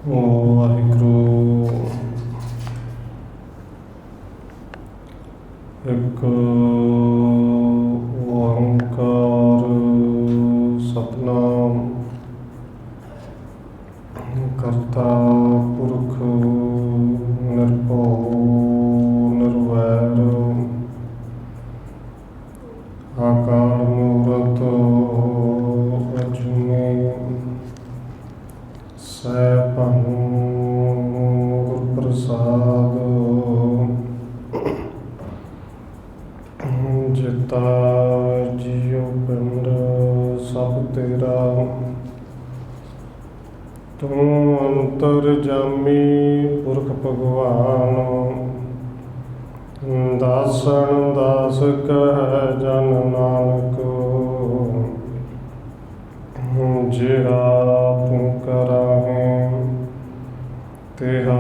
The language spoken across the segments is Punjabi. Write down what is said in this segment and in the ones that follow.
ਵਾਹਿਗੁਰੂ ਇੱਕ ਓੰਕਾਰ ਸਤਿਨਾਮ ਕਰਤਾ ਪੁਰਖ ਨਿਰਭਉ ਨਿਰਵੈਰ ਅਕਾਲ ਮੂਰਤ ਅਜੂਨੀ ਸੈਭੰ ਗੁਰ ਪ੍ਰਸਾਦ ਜਿਤਾ ਜੀਉ ਪਿੰਡ ਸਭ ਤੇਰਾ ਤੂੰ ਅੰਤਰਜਾਮੀ ਪੁਰਖ ਭਗਵਾਨ ਦਾਸਨ ਦਾਸ ਕਹਿ ਜਨ ਨਾਨਕ ਜਿਹਾ ਤੂੰ ਕਰਾਹੇ ਤਿਹਾ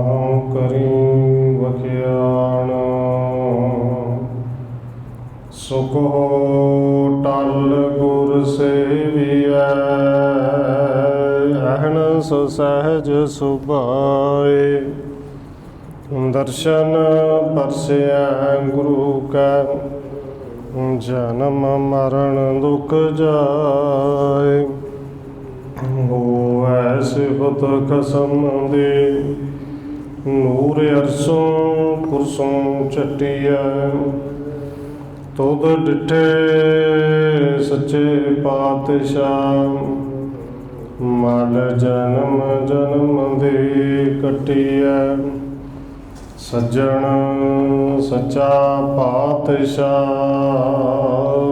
ਹਉ ਕਰੀ ਵਖਿਆਣ ਸੁਖ ਟਲ ਗੁਰ ਸੇਵੀਐ ਅਹਨਸ ਸਹਿਜ ਸੁਭਾਏ ਦਰਸ਼ਨ ਪਰਸਿਆ ਗੁਰੂ ਕੈ ਜਨਮ ਮਰਨ ਦੁਖ ਜਾਏ ਹੋਵੈ ਸਿਫਤ ਖਸਮ ਦੇ ਨੂਰ ਅਰਸੋਂ ਕੁਰਸੋਂ ਚਟਿਐ ਤੁਧ ਡਿਠੇ ਸੱਚੇ ਪਾਤਸ਼ਾਹ ਮਲ ਜਨਮ ਜਨਮ ਦੇ ਕਟਿਐ ਸੱਜਣ ਸੱਚਾ ਪਾਤਸ਼ਾਹ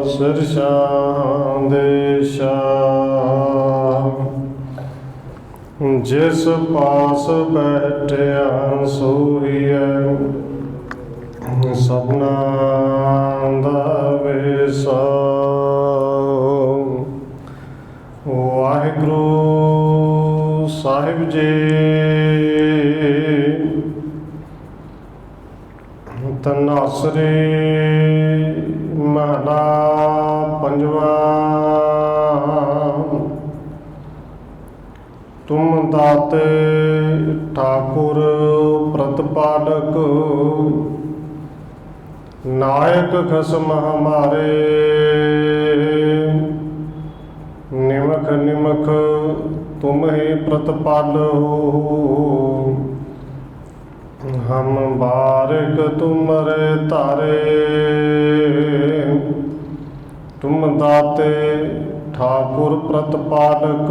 ਸਿਰ ਸ਼ਾਹ ਦੇ ਸ਼ਾਹ ਜਿਸ ਪਾਸ ਬੈਠਿਆ ਸੋਹੀਐ ਸਭਨਾ ਦਾ ਵੇਸਾ ਵਾਹਿਗੁਰੂ ਸਾਹਿਬ ਜੀ ਧਨਾਸਰੀ ਮਹਲਾ ਪੰਜਵਾ ਤੁਮ ਦਾਤੇ ਠਾਕੁਰ ਪ੍ਰਤਪਾਲਕ ਨਾਇਕ ਖਸਮ ਹਮਾਰੇ ਨਿਮਖ ਨਿਮਖ ਤੁਮ ਹੀ ਪ੍ਰਤਪਾਲੋ ਹਮ ਬਾਰਿਕ ਤੁਮਰੇ ਧਾਰੇ ਤੁਮ ਦਾਤੇ ਠਾਕੁਰ ਪ੍ਰਤਪਾਲਕ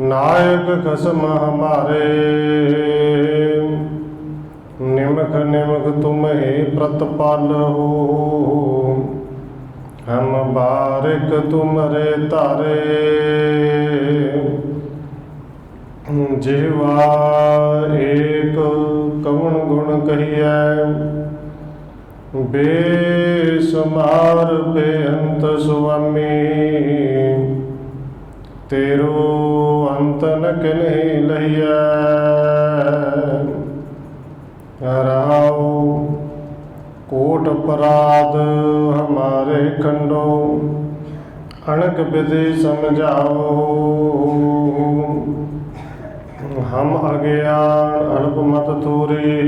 ਨਾਇਕ ਖਸਮ ਹਮਾਰੇ ਨਿਮਖ ਨਿਮਖ ਤੁਮ ਹੀ ਪ੍ਰਤਪਾਲੋ ਹਮ ਬਾਰਿਕ ਤੁਮਰੇ ਧਾਰੇ ਜਿਵਾ ਏਕ ਕਵਣ ਗੁਣ ਕਹੀਐ ਬੇਸੁਮਾਰ ਬੇਅੰਤ ਸੁਆਮੀ ਤੇਰੋ ਅੰਤ ਨ ਕਿਨਹੀ ਲਹੀਐ ਰਾਉ ਕੋਟ ਅਪਰਾਧ ਹਮਾਰੇ ਖੰਡੋ ਅਣਕ ਵਿਧि ਸਮਝਾਓ ਹਮ ਅਗਿਆਨ ਅਲਪ ਮਤ ਥੋਰੀ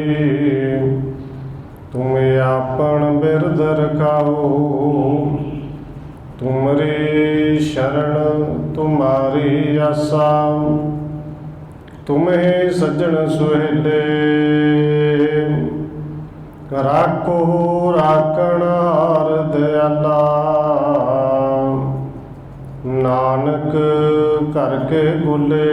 ਤੁਮ ਆਪਨ ਬਿਰਦ ਰਖਾਓ ਤੁਮਰੀ ਸ਼ਰਨ ਤੁਮਾਰੀ ਆਸਾ ਤੁਮੇ ਸੱਜਣ ਸੁਹੇਲੇ ਰਾਖੋ ਰਾਖਣ ਹਾਰ ਦਿਆਲਾ ਨਾਨਕ ਕਰਕੇ ਗੁਲੇ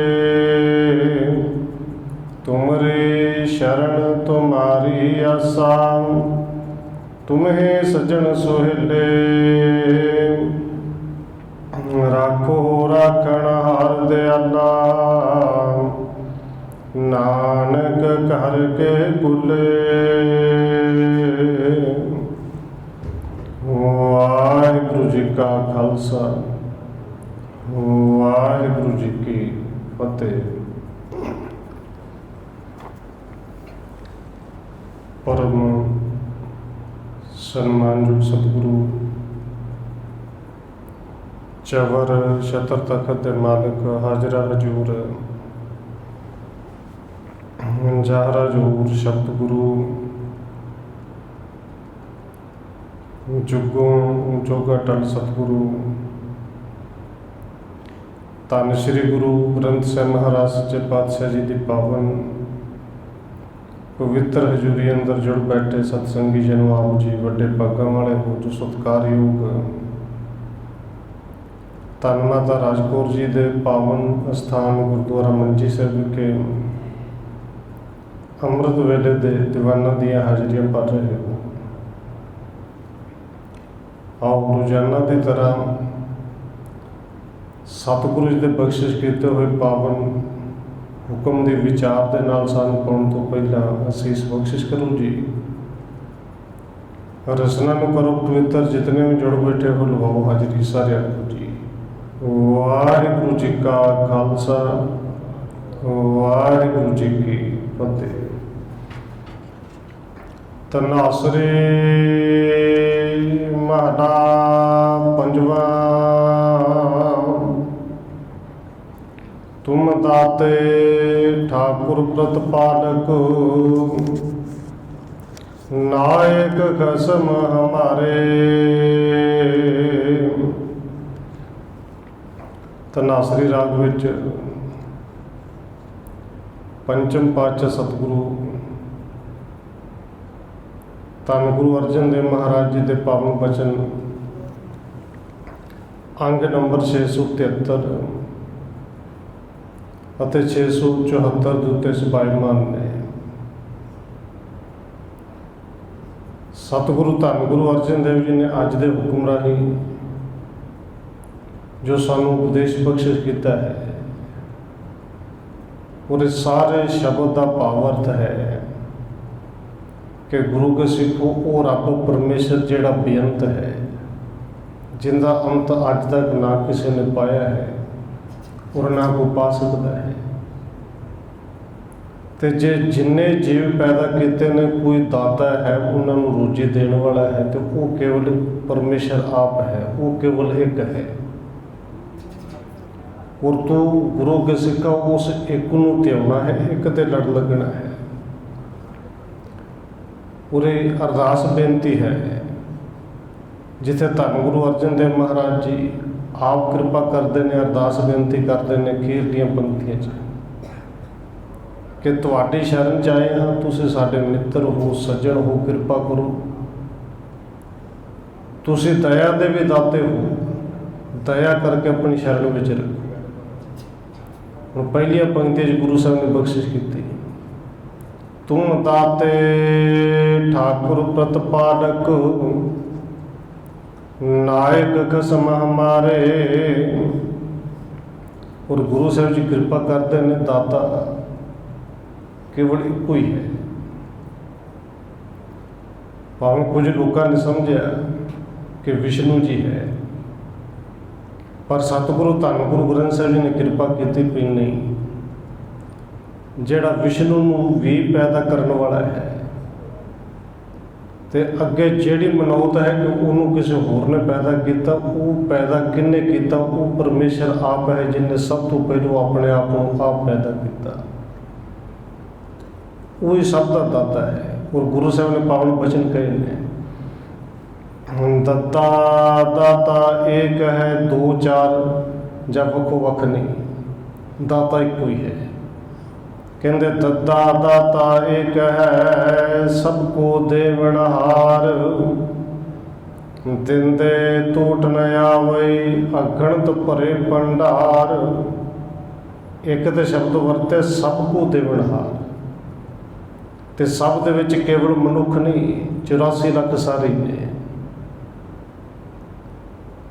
ਤੁਮਰੀ ਸ਼ਰਨ ਤੁਮਾਰੀ ਆਸਾ ਤੁਮੇ ਸੱਜਣ ਸੁਹੇਲੇ ਰਾਖੋ ਰਾਖਣ ਹਾਰ ਦਿਆਲਾ ਨਾਨਕ ਕਰਕੇ ਗੁਲੇ ਵਾਹਿਗੁਰੂ ਜੀ ਕਾ ਖਾਲਸਾ ਵਾਹਿਗੁਰੂ ਜੀ ਕੀ ਫਤਿਹ। ਪਰਮ ਸਨਮਾਨਯੋਗ ਸਤਿਗੁਰੂ चवर छत्र तखत दे मालिक हाजरा हजूर जाहरा जूर शब्द गुरु जुगों जोगा टल सतगुरु धन श्री गुरु ग्रंथ ਸਾਹਿਬ ਮਹਾਰਾਜ सच्चे पातशाह जी की पावन पवित्र हजूरी अंदर जुड़ बैठे सतसंगी जन आप जी वड्डे भागां वाले हो जो सत्कारयोग धन माता राजकौर जी के पावन स्थान गुरुद्वारा मंजी ਸਾਹਿਬ के अमृत वेले दे दीवाना दियां हाजरियां भर रहे हो। आओ रोजाना की तरह सतगुरु जी के बख्शिश किए हुए पावन हुक्म के विचार के नाल सान पाउण तो पहला असीस बख्शिश करो जी। रसना में करो पवित्र, जितने भी जुड़ बैठे हो लवाओ हाजरी सारे को जी। वाहिगुरू जी का खालसा वाहिगुरू जी की फतेह। तनासरे महला पंजवा। तुम दाते ठाकुर प्रतिपालक नायक खसम हमारे। तनासरी राग विच पंचम पातशाह सतगुरु धन गुरु अर्जन देव महाराज जी के पावन बचन अंग नंबर 673 ਅਤੇ 674 ਦੇ ਉੱਤੇ ਸੁਭਾਈਮਾਨ ਨੇ। ਸਤਿਗੁਰੂ ਧੰਨ ਗੁਰੂ ਅਰਜਨ ਦੇਵ ਜੀ ਨੇ ਅੱਜ ਦੇ ਹੁਕਮ ਰਾਹੀਂ ਜੋ ਸਾਨੂੰ ਉਪਦੇਸ਼ ਬਖਸ਼ਿਸ਼ ਕੀਤਾ ਹੈ, ਉਹਦੇ ਸਾਰੇ ਸ਼ਬਦ ਦਾ ਭਾਵ ਅਰਥ ਹੈ ਕਿ ਗੁਰੂ ਕੇ ਸਿੱਖੋ ਉਹ ਰੱਬ ਪਰਮੇਸ਼ਰ ਜਿਹੜਾ ਬੇਅੰਤ ਹੈ, ਜਿੰਦਾ ਅੰਤ ਅੱਜ ਤੱਕ ਨਾ ਕਿਸੇ ਨੇ ਪਾਇਆ ਹੈ और ना को पा सकता है। तो जे जिन्ने जीव पैदा किए ने कोई दाता है, उन्होंने रोजी देने वाला है, तो वो केवल परमेश्वर आप है, वो केवल एक है। और तू गुरु के सिक्का उस एक नूं त्याउणा है, एक ते लड़ लगना है। उरे अरदास बेनती है जिथे धन गुरु अर्जन देव महाराज जी आप कृपा करते हैं, अरदास बेनती करते हैं खीर दी पंक्तियां कि तुहाडी शरण च आए हाँ, तुसीं साडे मित्र हो, सज्जन हो, कृपा करो। तुसीं दया दे भी दाते हो, दया करके अपनी शरण में रखो। हुण पहलियां पंक्तियां गुरु साहब ने बख्शिश की। तुम दाते ठाकुर प्रतिपालक नायक खसम हमारे। और गुरु साहब जी कृपा करते हैं, दाता केवल एक ही है। भावें कुछ लोगों ने समझा कि विष्णु जी है, पर सतगुरु धन गुरु ग्रंथ साहब जी ने कृपा की भी नहीं, जेड़ा विष्णु भी पैदा करने वाला है। तो अगे जिहड़ी मनौत है कि उन्होंने किसी होर ने पैदा किया, वो पैदा किन्ने किया? वो परमेश्वर आप है, जिन्हें सब तो पहलों अपने आप को आप पैदा किया। वही सब का दाता है। और गुरु साहब ने पावन वचन कहे ने, दत्ता दाता एक है, दो चार जब वखो वख नहीं, दाता एक ही है। कहते दत्ता दाता एक है, सबको देवनहार। दिंदे टूट न आवई, अगणत भरे भंडार। एक तो शब्द वरते सबको देवनहार, तो सब दे विच केवल मनुख नहीं, 84 लाख सारे ने।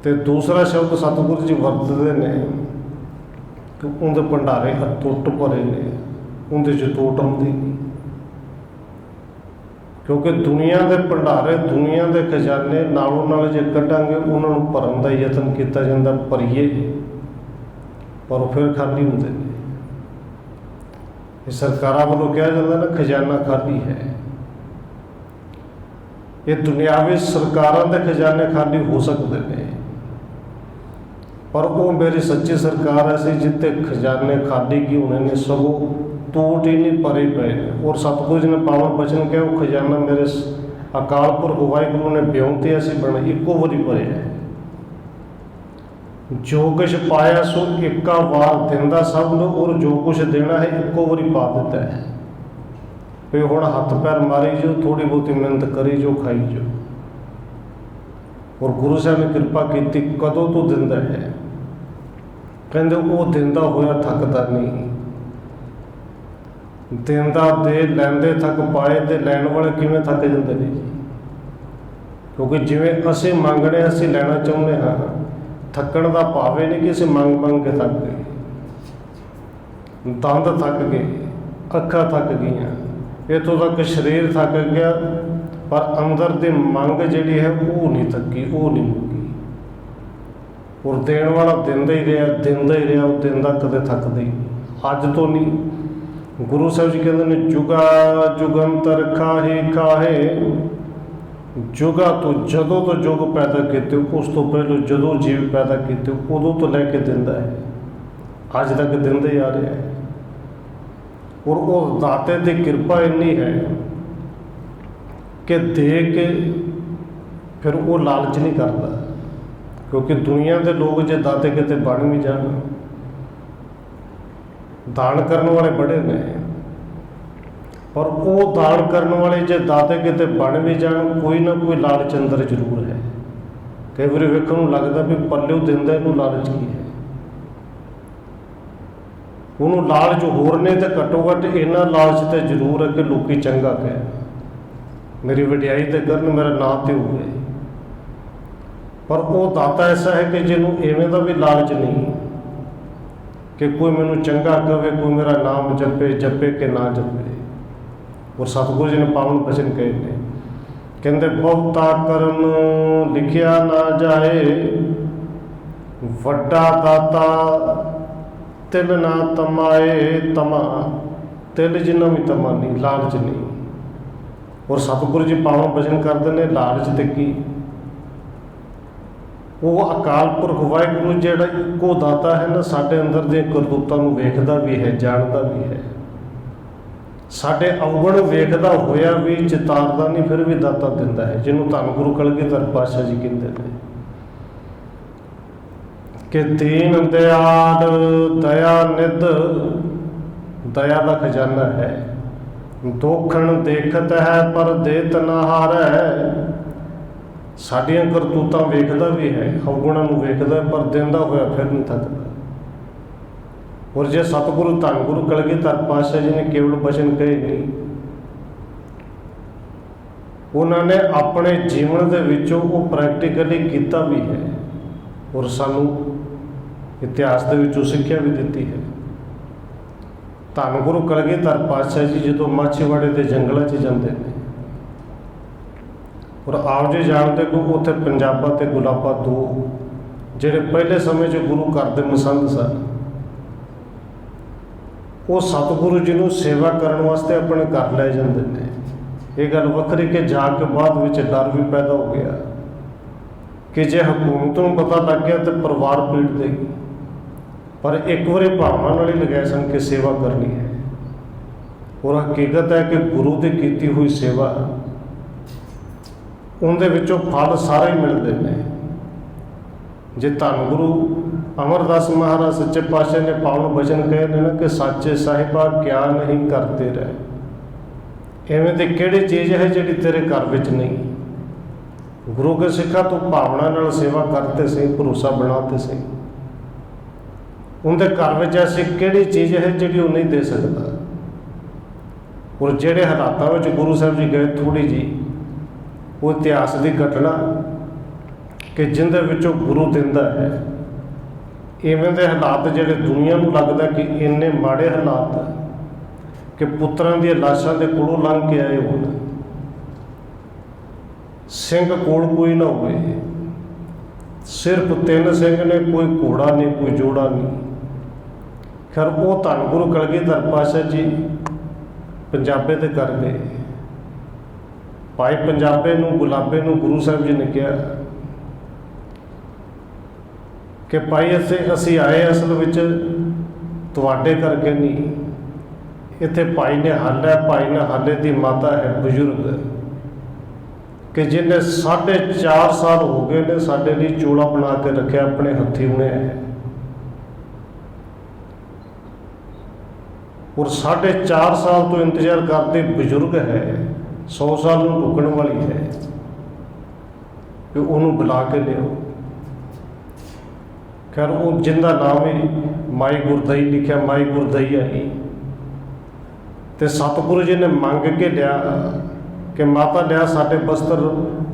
तो दूसरा शब्द सतगुरु जी वरतते ने कि उनके भंडारे अटुट भरे ने, उनके च टोट आउंदी नहीं। क्योंकि दुनिया के भंडारे, दुनिया के खजाने नालों नाल जे कढ़ांगे, उन्होंने भरन का यतन किया जाता, भरीए, पर फिर खाली होंदे ने। सरकारां वालों कहा जाता ना खजाना खाली है। ये दुनियावी सरकारां के खजाने खाली हो सकते हैं, पर वो मेरी सच्ची सरकार ऐसी जिते खजाने खाली की होने ने सगों टूट ही नहीं भरे पे। और सतगुरु जी ने पावन बचन कहा वो खजाना मेरे अकाल पुरख वाहिगुरु ने ब्योंते ऐसी बना इको वारी भरे है। जो कुछ पाया सो इक्का वार दिंदा सब नूं, और जो कुछ देना है इको वारी पा देता है। भी हुण हथ पैर मारी जो, थोड़ी बहुती मेहनत करी जो, खाई जो। और गुरु साहब ने कृपा की कदों तो दिंदा है, कहते वो दिंदा होया थकदा नहीं। दिंदा दे लैंदे थक पाए, ते लैण वाले किवें थक जांदे ने जी। क्योंकि जिवें असीं मंगणे असीं लैना चाहुंदे हां, थकण दा भाव नहीं कि असीं मंग मंग के थक गए। दंद थक गए, अखां थक गईयां, इत्थों तक शरीर थक गया, पर अंदर दी मंग जिहड़ी है वो नहीं थकी, वो नहीं मुक्की। और देण वाला दिंदा ही रहा, दिंदा ही रहा, वो दिंदा कदे थकदा ही नहीं। अज तो नहीं, गुरु साहब जी कहते हैं जुगा जुगंतर खाहे खाहे, जुगा तो जदों तो जुग पैदा किते उस तो पहले जदों जीव पैदा किते उदों तो लैके दिंदा है, अज तक दिंदा ही आ रहा है। और वो दाते की कृपा इन्नी है कि दे के फिर वो लालच नहीं करता। क्योंकि दुनिया के लोग जो दाते किते बन भी जान, दान करने वाले बड़े ने, पर वो दान करने वाले जो दाते किते बन भी जान, कोई ना कोई लालच अंदर जरूर है। कई बार वेखण नूं लगदा भी पल्ले दिंदा इहनूं लालच की है, उन्होंने लालच होर ने, तो घट्टो घट्ट इन्ना लालच तो जरूर है कि लोग चंगा कह, मेरी वडियाई तो करन, मेरा नां तो हो गए। पर वो दाता ऐसा है कि जिन्हों इवें का भी लालच नहीं कि कोई मैनू चंगा कहे, कोई मेरा नाम जपे, जपे कि ना जपे। और सतगुरु जी ने पावन बचन कहे ने, कहते बहुता करन लिखिया ना जाए, वड्डा दाता तिल ना तमाए तमा, तिल जिन्ना भी तमा नहीं, लालच नहीं। और सतगुरु जी पावन बचन करते हैं लालच ते की, वो अकाल पुरख वाहिगुरु जिहड़ा इक्को दाता है ना, साडे अंदर दी करतूतां नूं वेखदा भी है, जानदा भी है, साडे अवगुण वेखदा होया भी चितारदा नहीं, फिर भी दाता दिंदा है। जिन्हों धन गुरु कलगीधर पातशाह जी कहते हैं कि दीन दयाल दया निध, दया का खजाना है। दोखण देखत है पर देत ना हारै, साडियां करतूतां वेखदा भी है, अवगुणां नूं वेखदा, पर दिंदा होया फिर नहीं थकदा। और जे सतगुरु धन गुरु कलगीधर पातशाह जी ने केवल बचन कहे नहीं, उन्होंने अपने जीवन के विचों वो प्रैक्टिकली किया भी है, और सानू इतिहास के विचों सिक्ख्या भी दी है। धन गुरु कलगीधर पातशाह जी जो माछीवाड़े के जंगलों च जाते हैं, और आप जी जानते को उत्थे पंजाबा ते गुलाबा दो जिहड़े पहले समय जो गुरु घर दे मसंद सन, वो सतगुरु जी नूं सेवा करने वास्ते अपने घर लै जाते हैं। ये गल वखरी कि जाके बाद विच डर भी पैदा हो गया कि जे हुकूमत नूं पता लग गया तो परिवार पीट देगी। पर एक बार भावना नाल ही लगाए सन कि सेवा करनी है, और हकीकत है कि गुरु की कीती हुई सेवा उनके विचों फल सारे ही मिलते हैं। जे धन गुरु अमरदास महाराज सच्चे पातशाह ने पावन बचन कहे ने ना कि साचे साहिबा क्या नहीं करते रहे, इवें तो किहड़ी चीज़ है जिहड़ी तेरे घर विच नहीं। गुरु के सिखा तो भावना नाल सेवा करते से, भरोसा बनाते से, उनके घर में ऐसी किहड़ी चीज़ है जिहड़ी वो नहीं दे सकता। और जिहड़े हालातों में गुरु साहब जी गए, थोड़ी जी वो इतिहास की घटना कि जिंदे विचों गुरु दिंदा है, इवें दे हालात जिहड़े दुनिया नूं लगदा कि इन्ने माड़े हालात कि पुत्रां दी लाशां दे कोलों लंघ के आए होण, सिंह कोल कोई ना होवे, सिर्फ 3 सिंह ने, कोई घोड़ा नहीं, कोई जोड़ा नहीं। खैर वो धन गुरु कलगीधर पातशाह जी पंजाबे ते कर गए। भाई पंजाबे नूं गुलाबे नूं गुरु साहब जी ने कहा ਕਿ ਭਾਈ ਅਸੀਂ ਆਏ ਅਸਲ ਵਿੱਚ ਤੁਹਾਡੇ ਕਰਕੇ ਨਹੀਂ। ਇੱਥੇ ਭਾਈ ਨੇ ਹੱਲ ਹੈ, ਭਾਈ ਨੇ ਹਾਲੇ ਦੀ ਮਾਤਾ ਹੈ ਬਜ਼ੁਰਗ, ਕਿ ਜਿਹਨੇ 4.5 ਸਾਲ ਹੋ ਗਏ ਨੇ ਸਾਡੇ ਲਈ ਚੋਲਾ ਬਣਾ ਕੇ ਰੱਖਿਆ, ਆਪਣੇ ਹੱਥੀਂ ਉਹਨੇ ਹੈ। ਔਰ 4.5 ਸਾਲ ਤੋਂ ਇੰਤਜ਼ਾਰ ਕਰਦੇ ਬਜ਼ੁਰਗ ਹੈ, 100 ਸਾਲ ਨੂੰ ਰੁਕਣ ਵਾਲੀ ਹੈ, ਕਿ ਉਹਨੂੰ ਬੁਲਾ ਕੇ ਲਿਓ। ਖੈਰ ਉਹ ਜਿੰਦਾ ਨਾਮ ਹੀ ਮਾਈ ਗੁਰਦਈ ਲਿਖਿਆ, ਮਾਈ ਗੁਰਦਈ ਆਈ ਤੇ ਸਤਿਗੁਰੂ ਜੀ ਨੇ ਮੰਗ ਕੇ ਲਿਆ ਕਿ ਮਾਤਾ ਲਿਆ ਸਾਡੇ ਬਸਤਰ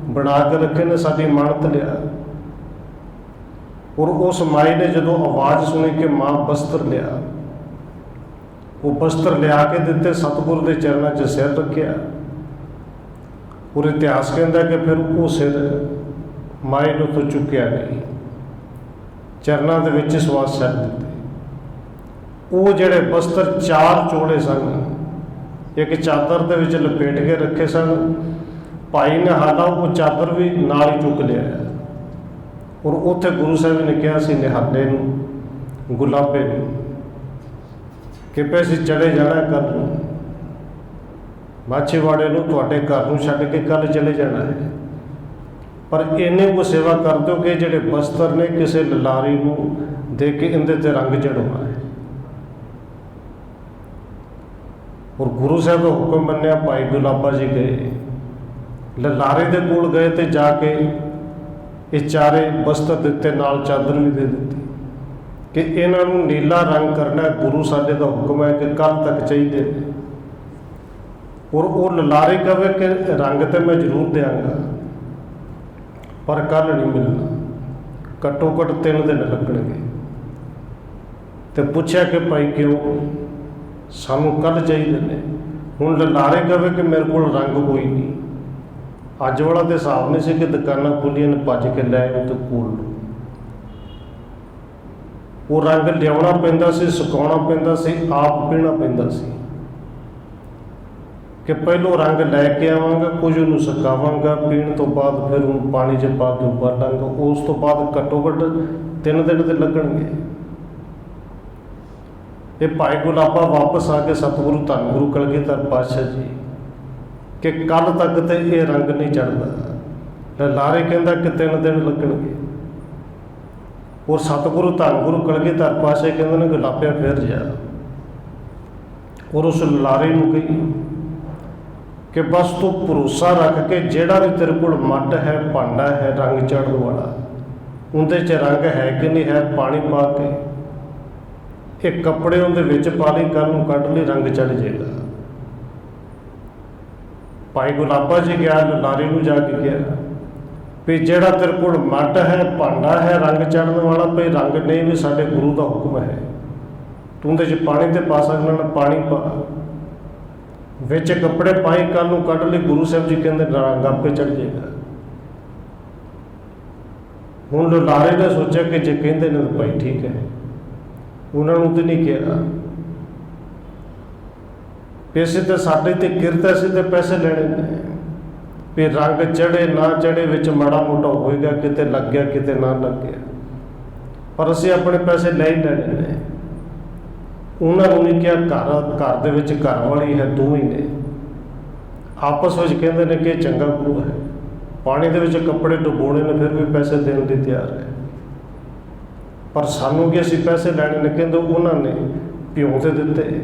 ਬਣਾ ਕੇ ਰੱਖੇ ਨੇ, ਸਾਡੀ ਮਾਨਤ ਲਿਆ। ਔਰ ਉਸ ਮਾਈ ਨੇ ਜਦੋਂ ਆਵਾਜ਼ ਸੁਣੀ ਕਿ ਮਾਂ ਬਸਤਰ ਲਿਆ, ਉਹ ਬਸਤਰ ਲਿਆ ਕੇ ਦਿੱਤੇ, ਸਤਿਗੁਰੂ ਦੇ ਚਰਨਾਂ 'ਚ ਸਿਰ ਰੱਖਿਆ। ਔਰ ਇਤਿਹਾਸ ਕਹਿੰਦਾ ਕਿ ਫਿਰ ਉਹ ਸਿਰ ਮਾਈ ਨੂੰ ਤੋਂ ਚੁੱਕਿਆ ਨਹੀਂ, ਚਰਨਾਂ ਦੇ ਵਿੱਚ ਸਵਾਸ ਛੱਡ ਦਿੱਤੇ। ਉਹ ਜਿਹੜੇ ਬਸਤਰ 4 ਚੋਲੇ ਸਨ, ਇੱਕ ਚਾਦਰ ਦੇ ਵਿੱਚ ਲਪੇਟ ਕੇ ਰੱਖੇ ਸਨ, ਭਾਈ ਨੇ ਹਾਲਾ ਉਹ ਚਾਦਰ ਵੀ ਨਾਲ ਹੀ ਚੁੱਕ ਲਿਆ। ਔਰ ਉੱਥੇ ਗੁਰੂ ਸਾਹਿਬ ਨੇ ਕਿਹਾ ਸੀ ਨਿਹਾਲੇ ਨੂੰ, ਗੁਲਾਬੇ ਨੂੰ, ਕਿ ਪੈਸੇ ਚੜੇ ਜਾਣਾ ਕੱਲ੍ਹ ਨੂੰ, ਮਾਛੀਵਾੜੇ ਨੂੰ ਤੁਹਾਡੇ ਘਰ ਨੂੰ ਛੱਡ ਕੇ ਕੱਲ੍ਹ ਚਲੇ ਜਾਣਾ ਹੈ। ਪਰ ਇੰਨੇ ਕੋ ਸੇਵਾ ਕਰ ਦਿਓ ਕਿ ਜਿਹੜੇ ਬਸਤਰ ਨੇ ਕਿਸੇ ਲਲਾਰੀ ਨੂੰ ਦੇ ਕੇ ਇਹਦੇ ਤੇ ਰੰਗ ਚੜਾਉਣਾ ਹੈ। ਔਰ ਗੁਰੂ ਸਾਹਿਬ ਦਾ ਹੁਕਮ ਮੰਨਿਆ, ਭਾਈ ਗੁਲਾਬਾ ਜੀ ਗਏ, ਲਲਾਰੇ ਦੇ ਕੋਲ ਗਏ ਤੇ ਜਾ ਕੇ ਇਹ ਚਾਰੇ ਬਸਤਰ ਦਿੱਤੇ, ਨਾਲ ਚਾਦਰ ਵੀ ਦੇ ਦਿੱਤੀ ਕਿ ਇਹਨਾਂ ਨੂੰ ਨੀਲਾ ਰੰਗ ਕਰਨਾ, ਗੁਰੂ ਸਾਡੇ ਦਾ ਹੁਕਮ ਹੈ ਕਿ ਕੱਲ੍ਹ ਤੱਕ ਚਾਹੀਦੇ ਨੇ। ਔਰ ਉਹ ਲਲਾਰੇ ਕਹੇ ਕਿ ਰੰਗ ਤੇ ਮੈਂ ਜ਼ਰੂਰ ਦਿਆਂਗਾ ਪਰ ਕੱਲ੍ਹ ਨਹੀਂ ਮਿਲਣਾ, ਘੱਟੋ ਘੱਟ 3 ਦਿਨ ਲੱਗਣਗੇ। ਤੇ ਪੁੱਛਿਆ ਕਿ ਭਾਈ ਕਿਉਂ? ਸਾਨੂੰ ਕੱਲ੍ਹ ਚਾਹੀਦੇ ਨੇ। ਹੁਣ ਲਲਾਰੇ ਕਹੇ ਕਿ ਮੇਰੇ ਕੋਲ ਰੰਗ ਕੋਈ ਨਹੀਂ। ਅੱਜ ਵਾਲਾ ਤਾਂ ਹਿਸਾਬ ਨਹੀਂ ਸੀ ਕਿ ਦੁਕਾਨਾਂ ਖੁੱਲ੍ਹੀਆਂ ਨੇ ਭੱਜ ਕੇ ਲੈ ਆਓ ਤੇ ਕੋਲ ਲਓ। ਉਹ ਰੰਗ ਲਿਆਉਣਾ ਪੈਂਦਾ ਸੀ, ਸੁਕਾਉਣਾ ਪੈਂਦਾ ਸੀ, ਆਪ ਪੀਣਾ ਪੈਂਦਾ ਸੀ ਕਿ ਪਹਿਲੋਂ ਰੰਗ ਲੈ ਕੇ ਆਵਾਂਗਾ, ਕੁਝ ਉਹਨੂੰ ਸੁਕਾਵਾਂਗਾ, ਪੀਣ ਤੋਂ ਬਾਅਦ ਫਿਰ ਉਹਨੂੰ ਪਾਣੀ 'ਚ ਪਾ ਕੇ ਉਬਾਲਾਂਗਾ। ਉਸ ਤੋਂ ਬਾਅਦ ਘੱਟੋ ਘੱਟ 3 ਦਿਨ ਤੇ ਲੱਗਣਗੇ। ਇਹ ਭਾਈ ਗੁਲਾਬਾ ਵਾਪਸ ਆ ਕੇ ਸਤਿਗੁਰੂ ਧੰਨ ਗੁਰੂ ਕਲਗੀਧਰ ਪਾਤਸ਼ਾਹ ਜੀ ਕਿ ਕੱਲ੍ਹ ਤੱਕ ਤੇ ਇਹ ਰੰਗ ਨਹੀਂ ਚੜ੍ਹਦਾ। ਲਾਰੇ ਕਹਿੰਦਾ ਕਿ 3 ਦਿਨ ਲੱਗਣਗੇ। ਔਰ ਸਤਿਗੁਰੂ ਧੰਨ ਗੁਰੂ ਕਲਗੀਧਰ ਪਾਤਸ਼ਾਹ ਕਹਿੰਦੇ ਨੇ ਗੁਲਾਬਿਆ ਫਿਰ ਜਾ। ਔਰ ਉਸ ਲਾਰੇ ਨੂੰ ਕਹੀ ਕਿ ਬਸ ਤੂੰ ਭਰੋਸਾ ਰੱਖ ਕੇ ਜਿਹੜਾ ਵੀ ਤੇਰੇ ਕੋਲ ਮੱਟ ਹੈ, ਭਾਂਡਾ ਹੈ ਰੰਗ ਚੜ੍ਹਨ ਵਾਲਾ, ਉਹਦੇ 'ਚ ਰੰਗ ਹੈ ਕਿ ਨਹੀਂ ਹੈ, ਪਾਣੀ ਪਾ ਕੇ ਇਹ ਕੱਪੜੇ ਉਹਦੇ ਵਿੱਚ ਪਾ ਲਈ, ਕੱਲ੍ਹ ਨੂੰ ਕੱਢ ਲਈ, ਰੰਗ ਚੜ੍ਹ ਜਾਏਗਾ। ਭਾਈ ਗੁਲਾਬਾ ਜੀ ਗਿਆ, ਲਾਰੇ ਨੂੰ ਜਾ ਕੇ ਕਿਹਾ ਵੀ ਜਿਹੜਾ ਤੇਰੇ ਕੋਲ ਮੱਟ ਹੈ, ਭਾਂਡਾ ਹੈ ਰੰਗ ਚੜ੍ਹਨ ਵਾਲਾ, ਭਈ ਰੰਗ ਨਹੀਂ ਵੀ ਸਾਡੇ ਗੁਰੂ ਦਾ ਹੁਕਮ ਹੈ, ਤੂੰ ਉਹਦੇ 'ਚ ਪਾਣੀ ਤੇ ਪਾ ਸਕਦਾ ਨਾ, ਪਾਣੀ ਪਾ, ਵਿੱਚ ਕੱਪੜੇ ਪਾਈ, ਕੱਲ੍ਹ ਨੂੰ ਕੱਢ ਲਈ, ਗੁਰੂ ਸਾਹਿਬ ਜੀ ਕਹਿੰਦੇ ਰੰਗ ਆਪੇ ਚੜ੍ਹ ਜਾਏਗਾ। ਹੁਣ ਲਾਰੇ ਨੇ ਸੋਚਿਆ ਕਿ ਜੇ ਕਹਿੰਦੇ ਨੇ ਤਾਂ ਭਾਈ ਠੀਕ ਹੈ, ਉਹਨਾਂ ਨੂੰ ਤਾਂ ਨਹੀਂ ਕਿਹਾ। ਪੈਸੇ ਤਾਂ ਸਾਡੇ ਤੇ ਕਿਰਤ, ਅਸੀਂ ਤੇ ਪੈਸੇ ਲੈਣੇ ਨੇ, ਵੀ ਰੰਗ ਚੜ੍ਹੇ ਨਾ ਚੜ੍ਹੇ ਵਿੱਚ ਮਾੜਾ ਮੋਟਾ ਹੋਏਗਾ, ਕਿਤੇ ਲੱਗ ਗਿਆ ਕਿਤੇ ਨਾ ਲੱਗ ਗਿਆ, ਪਰ ਅਸੀਂ ਆਪਣੇ ਪੈਸੇ ਲੈ ਹੀ ਲੈਣੇ ਨੇ। ਉਹਨਾਂ ਨੂੰ ਨਹੀਂ ਕਿਹਾ ਘਰ ਦੇ ਵਿੱਚ ਘਰ ਵਾਲੀ ਹੈ, ਦੋਵੇਂ ਨੇ ਆਪਸ ਵਿੱਚ ਕਹਿੰਦੇ ਨੇ ਕਿ ਇਹ ਚੰਗਾ ਗੁਰੂ ਹੈ, ਪਾਣੀ ਦੇ ਵਿੱਚ ਕੱਪੜੇ ਡੁਬੋਣੇ ਨੇ, ਫਿਰ ਵੀ ਪੈਸੇ ਦੇਣ ਲਈ ਤਿਆਰ ਹੈ, ਪਰ ਸਾਨੂੰ ਕਿ ਅਸੀਂ ਪੈਸੇ ਲੈਣੇ ਨੇ। ਕਹਿੰਦੇ ਉਹਨਾਂ ਨੇ ਭਿਉਂ ਤੇ ਦਿੱਤੇ।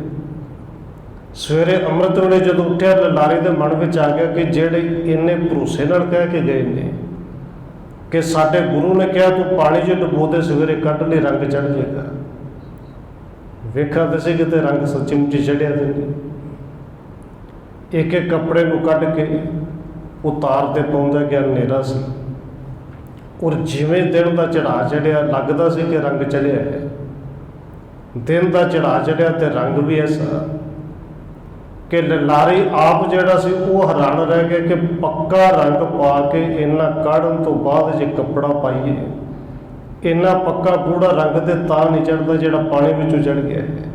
ਸਵੇਰੇ ਅੰਮ੍ਰਿਤ ਵੇਲੇ ਜਦੋਂ ਉੱਠਿਆ, ਲਾਰੇ ਦੇ ਮਨ ਵਿੱਚ ਆ ਗਿਆ ਕਿ ਜਿਹੜੇ ਇੰਨੇ ਭਰੋਸੇ ਨਾਲ ਕਹਿ ਕੇ ਗਏ ਨੇ ਕਿ ਸਾਡੇ ਗੁਰੂ ਨੇ ਕਿਹਾ ਤੂੰ ਪਾਣੀ 'ਚ ਡੁਬੋ ਦੇ, ਸਵੇਰੇ ਕੱਢ ਲਈ, ਰੰਗ ਚੜ੍ਹ ਜਾਏਗਾ। ਵੇਖਾ ਤੇ ਕਿਤੇ ਰੰਗ ਸੱਚੀ ਮੁੱਚੀ ਚੜ੍ਹਿਆ ਤੇ ਨਹੀਂ। ਇੱਕ ਇੱਕ ਕੱਪੜੇ ਨੂੰ ਕੱਢ ਕੇ ਉਤਾਰ ਤੇ ਪਾਉਂਦਾ ਗਿਆ, ਹਨੇਰਾ ਸੀ। ਔਰ ਜਿਵੇਂ ਦਿਨ ਦਾ ਚੜ੍ਹਾਅ ਚੜ੍ਹਿਆ, ਲੱਗਦਾ ਸੀ ਕਿ ਰੰਗ ਚੜ੍ਹਿਆ ਹੈ। ਦਿਨ ਦਾ ਚੜ੍ਹਾਅ ਚੜ੍ਹਿਆ ਤੇ ਰੰਗ ਵੀ ਐਸਾ ਕਿ ਲਾਰੀ ਆਪ ਜਿਹੜਾ ਸੀ ਉਹ ਹੈਰਾਨ ਰਹਿ ਗਿਆ ਕਿ ਪੱਕਾ ਰੰਗ ਪਾ ਕੇ ਇੰਨਾ ਕਾੜਨ ਤੋਂ ਬਾਅਦ ਜੇ ਕੱਪੜਾ ਪਾਈਏ, ਇੰਨਾ ਪੱਕਾ ਗੂੜਾ ਰੰਗ ਤੇ ਤਾਂ ਨਹੀਂ ਚੜ੍ਹਦਾ ਜਿਹੜਾ ਪਾਣੀ ਵਿੱਚੋਂ ਚੜ੍ਹ ਗਿਆ ਹੈ।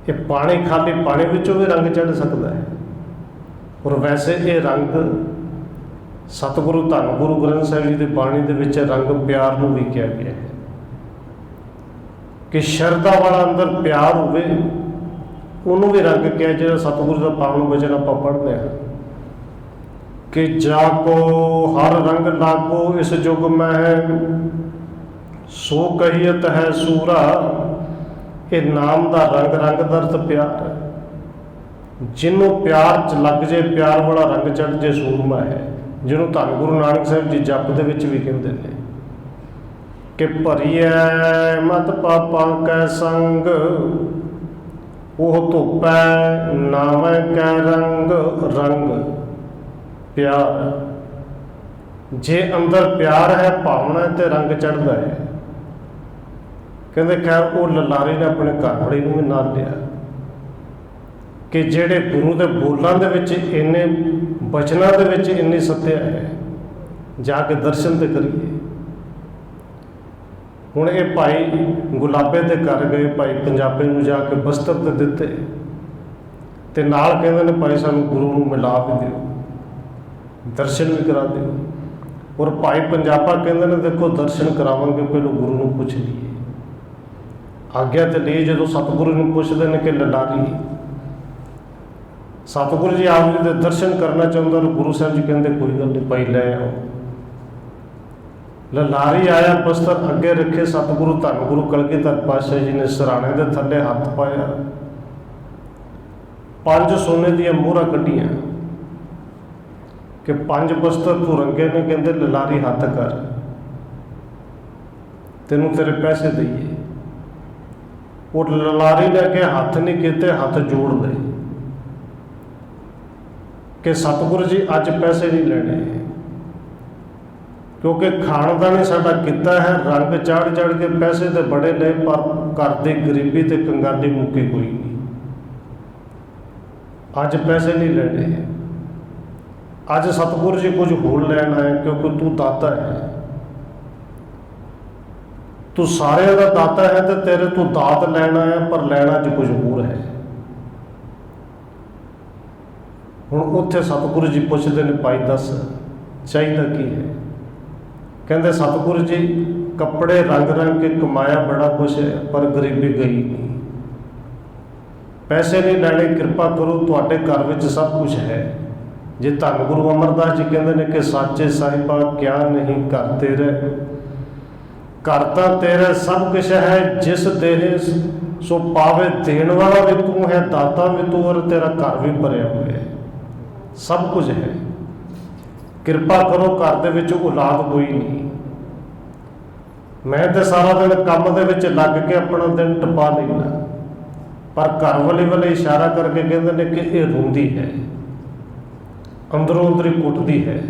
ਇਹ ਪਾਣੀ, ਖਾਲੀ ਪਾਣੀ ਵਿੱਚੋਂ ਵੀ ਰੰਗ ਚੜ੍ਹ ਸਕਦਾ ਹੈ। ਔਰ ਵੈਸੇ ਇਹ ਰੰਗ ਸਤਿਗੁਰੂ ਧੰਨ ਗੁਰੂ ਗ੍ਰੰਥ ਸਾਹਿਬ ਜੀ ਦੀ ਬਾਣੀ ਦੇ ਵਿੱਚ ਰੰਗ ਪਿਆਰ ਨੂੰ ਵੀ ਕਿਹਾ ਗਿਆ ਹੈ ਕਿ ਸ਼ਰਧਾ ਵਾਲਾ ਅੰਦਰ ਪਿਆਰ ਹੋਵੇ, ਉਹਨੂੰ ਵੀ ਰੰਗ ਕਿਹਾ। ਜਿਹੜਾ ਸਤਿਗੁਰੂ ਦਾ ਪਾਵਨ ਵਚਨ ਆਪਾਂ ਪੜ੍ਹਦੇ ਹਾਂ ਕਿ ਜਾ ਕੋ ਹਰ ਰੰਗ ਲਾਗੋ ਇਸ ਜੁਗ ਮਹਿ, ਸੋ ਕਹੀਅਤ ਹੈ ਸੂਰਾ। ਇਹ ਨਾਮ ਦਾ ਰੰਗ, ਰੰਗ ਦਾ ਅਰਥ ਪਿਆਰ ਹੈ। ਜਿਹਨੂੰ ਪਿਆਰ 'ਚ ਲੱਗ ਜੇ, ਪਿਆਰ ਵਾਲਾ ਰੰਗ ਚੜ੍ਹ ਜੇ, ਸੂਰਮਾ ਹੈ। ਜਿਹਨੂੰ ਧੰਨ ਗੁਰੂ ਨਾਨਕ ਸਾਹਿਬ ਜੀ ਜਪ ਦੇ ਵਿੱਚ ਵੀ ਕਹਿੰਦੇ ਨੇ ਕਿ ਭਰੀਐ ਮਤ ਪਾਪਾਂ ਕੈ ਸੰਗ, ਉਹ ਧੋਪੈ ਨਾਵੇਂ ਕੈ ਰੰਗ। ਰੰਗ ਪਿਆਰ, ਜੇ ਅੰਦਰ ਪਿਆਰ ਹੈ, ਭਾਵਨਾ ਤੇ ਰੰਗ ਚੜ੍ਹਦਾ ਹੈ। ਕਹਿੰਦੇ ਖੈਰ ਉਹ ਲਲਾਰੀ ਨੇ ਆਪਣੇ ਘਰ ਵਾਲੀ ਨੂੰ ਵੀ ਨਾਲ ਲਿਆ ਕਿ ਜਿਹੜੇ ਗੁਰੂ ਦੇ ਬੋਲਾਂ ਦੇ ਵਿੱਚ ਇੰਨੇ ਬਚਨਾਂ ਦੇ ਵਿੱਚ ਇੰਨੀ ਸੱਤਿਆ ਹੈ, ਜਾ ਕੇ ਦਰਸ਼ਨ ਤੇ ਕਰੀਏ। ਹੁਣ ਇਹ ਭਾਈ ਗੁਲਾਬੇ ਦੇ ਘਰ ਗਏ, ਭਾਈ ਪੰਜਾਬੇ ਨੂੰ ਜਾ ਕੇ ਬਸਤਰ ਤੇ ਦਿੱਤੇ ਤੇ ਨਾਲ ਕਹਿੰਦੇ ਨੇ ਭਾਈ ਸਾਨੂੰ ਗੁਰੂ ਨੂੰ ਮਿਲਾ ਵੀ ਦਿਓ, ਦਰਸ਼ਨ ਵੀ ਕਰਾ ਦਿਓ। ਔਰ ਭਾਈ ਪੰਜਾਬਾ ਕਹਿੰਦੇ ਨੇ ਦੇਖੋ ਦਰਸ਼ਨ ਕਰਾਵਾਂਗੇ, ਪਹਿਲਾਂ ਗੁਰੂ ਨੂੰ ਪੁੱਛ ਲਈਏ, ਆਗਿਆ ਤੇ ਲਈ। ਜਦੋਂ ਸਤਿਗੁਰੂ ਨੂੰ ਪੁੱਛਦੇ ਨੇ ਕਿ ਲਲਾਰੀ, ਸਤਿਗੁਰੂ ਜੀ ਆਪ ਜੀ ਦੇ ਦਰਸ਼ਨ ਕਰਨਾ ਚਾਹੁੰਦਾ, ਗੁਰੂ ਸਾਹਿਬ ਜੀ ਕਹਿੰਦੇ ਕੋਈ ਗੱਲ ਨਹੀਂ ਭਾਈ ਲੈ ਆਓ। ਲਲਾਰੀ ਆਇਆ, ਬਸਤਰ ਅੱਗੇ ਰੱਖੇ, ਸਤਿਗੁਰੂ ਧੰਨ ਗੁਰੂ ਕਲਗੀਧਰ ਪਾਤਸ਼ਾਹ ਜੀ ਨੇ ਸਿਰਹਾਣੇ ਦੇ ਥੱਲੇ ਹੱਥ ਪਾਇਆ, 5 ਸੋਨੇ ਦੀਆਂ ਮੋਹਰਾਂ ਕੱਢੀਆਂ ਕਿ 5 ਬਸਤਰ ਤੂੰ ਰੰਗੇ ਨੇ। ਕਹਿੰਦੇ ਲਲਾਰੀ ਹੱਥ ਕਰ, ਤੈਨੂੰ ਤੇਰੇ ਪੈਸੇ ਦਈਏ। ਉਹ ਲਲਾਰੀ ਨੇ ਅੱਗੇ ਹੱਥ ਨਹੀਂ ਕੀਤੇ, ਹੱਥ ਜੋੜ ਲਏ ਕਿ ਸਤਿਗੁਰੂ ਜੀ ਅੱਜ ਪੈਸੇ ਨਹੀਂ ਲੈਣੇ, ਕਿਉਂਕਿ ਖਾਨਦਾਨੀ ਸਾਡਾ ਕਿੱਤਾ ਹੈ। ਰੰਗ ਚੜ੍ਹ ਚੜ੍ਹ ਕੇ ਪੈਸੇ ਤੇ ਬੜੇ ਲਏ, ਪਰ ਘਰ ਦੀ ਗਰੀਬੀ ਤੇ ਕੰਗਾਲੀ ਮੁੱਕੇ ਕੋਈ ਨਹੀਂ। ਅੱਜ ਪੈਸੇ ਨਹੀਂ ਲੈਣੇ, ਅੱਜ ਸਤਿਗੁਰੂ ਜੀ ਕੁਝ ਹੋਰ ਲੈਣ ਆਏ, ਕਿਉਂਕਿ ਤੂੰ ਦਾਤਾ ਹੈ, ਤੂੰ ਸਾਰਿਆਂ ਦਾ ਦਾਤਾ ਹੈ ਤੇ ਤੇਰੇ ਤੋਂ ਦਾਤ ਲੈਣ ਆਇਆ, ਪਰ ਲੈਣਾ ਅੱਜ ਕੁਝ ਹੋਰ ਹੈ। ਹੁਣ ਉੱਥੇ ਸਤਿਗੁਰੂ ਜੀ ਪੁੱਛਦੇ ਨੇ ਭਾਈ ਦੱਸ ਚਾਹੀਦਾ ਕੀ ਹੈ। ਕਹਿੰਦੇ ਸਤਿਗੁਰੂ ਜੀ ਕੱਪੜੇ ਰੰਗ ਰੰਗ ਕੇ ਕਮਾਇਆ ਬੜਾ ਕੁਛ ਹੈ, ਪਰ ਗਰੀਬੀ ਗਈ ਨਹੀਂ। ਪੈਸੇ ਨਹੀਂ ਲੈਣੇ, ਕਿਰਪਾ ਕਰੋ, ਤੁਹਾਡੇ ਘਰ ਵਿੱਚ ਸਭ ਕੁਝ ਹੈ। ਜੇ ਧੰਨ ਗੁਰੂ ਅਮਰਦਾਸ ਜੀ ਕਹਿੰਦੇ ਨੇ ਕਿ ਸਾਚੇ ਸਾਹਿਬਾ ਕਿਆ ਨਹੀਂ ਘਰ ਤੇਰੇ, ਘਰ ਤਾਂ ਤੇਰਾ ਸਭ ਕੁਛ ਹੈ, ਜਿਸ ਦੇਹ ਸੋ ਪਾਵੇ। ਦੇਣ ਵਾਲਾ ਵੀ ਤੂੰ ਹੈ, ਦਾਤਾ ਵੀ ਤੂੰ, ਔਰ ਤੇਰਾ ਘਰ ਵੀ ਭਰਿਆ ਹੋਇਆ ਹੈ, ਸਭ ਕੁਝ ਹੈ। ਕਿਰਪਾ ਕਰੋ, ਘਰ ਦੇ ਵਿੱਚ ਔਲਾਦ ਕੋਈ ਨਹੀਂ। ਮੈਂ ਤੇ ਸਾਰਾ ਦਿਨ ਕੰਮ ਦੇ ਵਿੱਚ ਲੱਗ ਕੇ ਆਪਣਾ ਦਿਨ ਟਪਾ ਲੈਂਦਾ, ਪਰ ਘਰ ਵਾਲੇ ਵੱਲ ਇਸ਼ਾਰਾ ਕਰਕੇ ਕਹਿੰਦੇ ਨੇ ਕਿ ਇਹ ਰੋਂਦੀ ਹੈ, ਅੰਦਰੋਂ ਅੰਦਰੀ ਕੁੱਟਦੀ ਹੈ।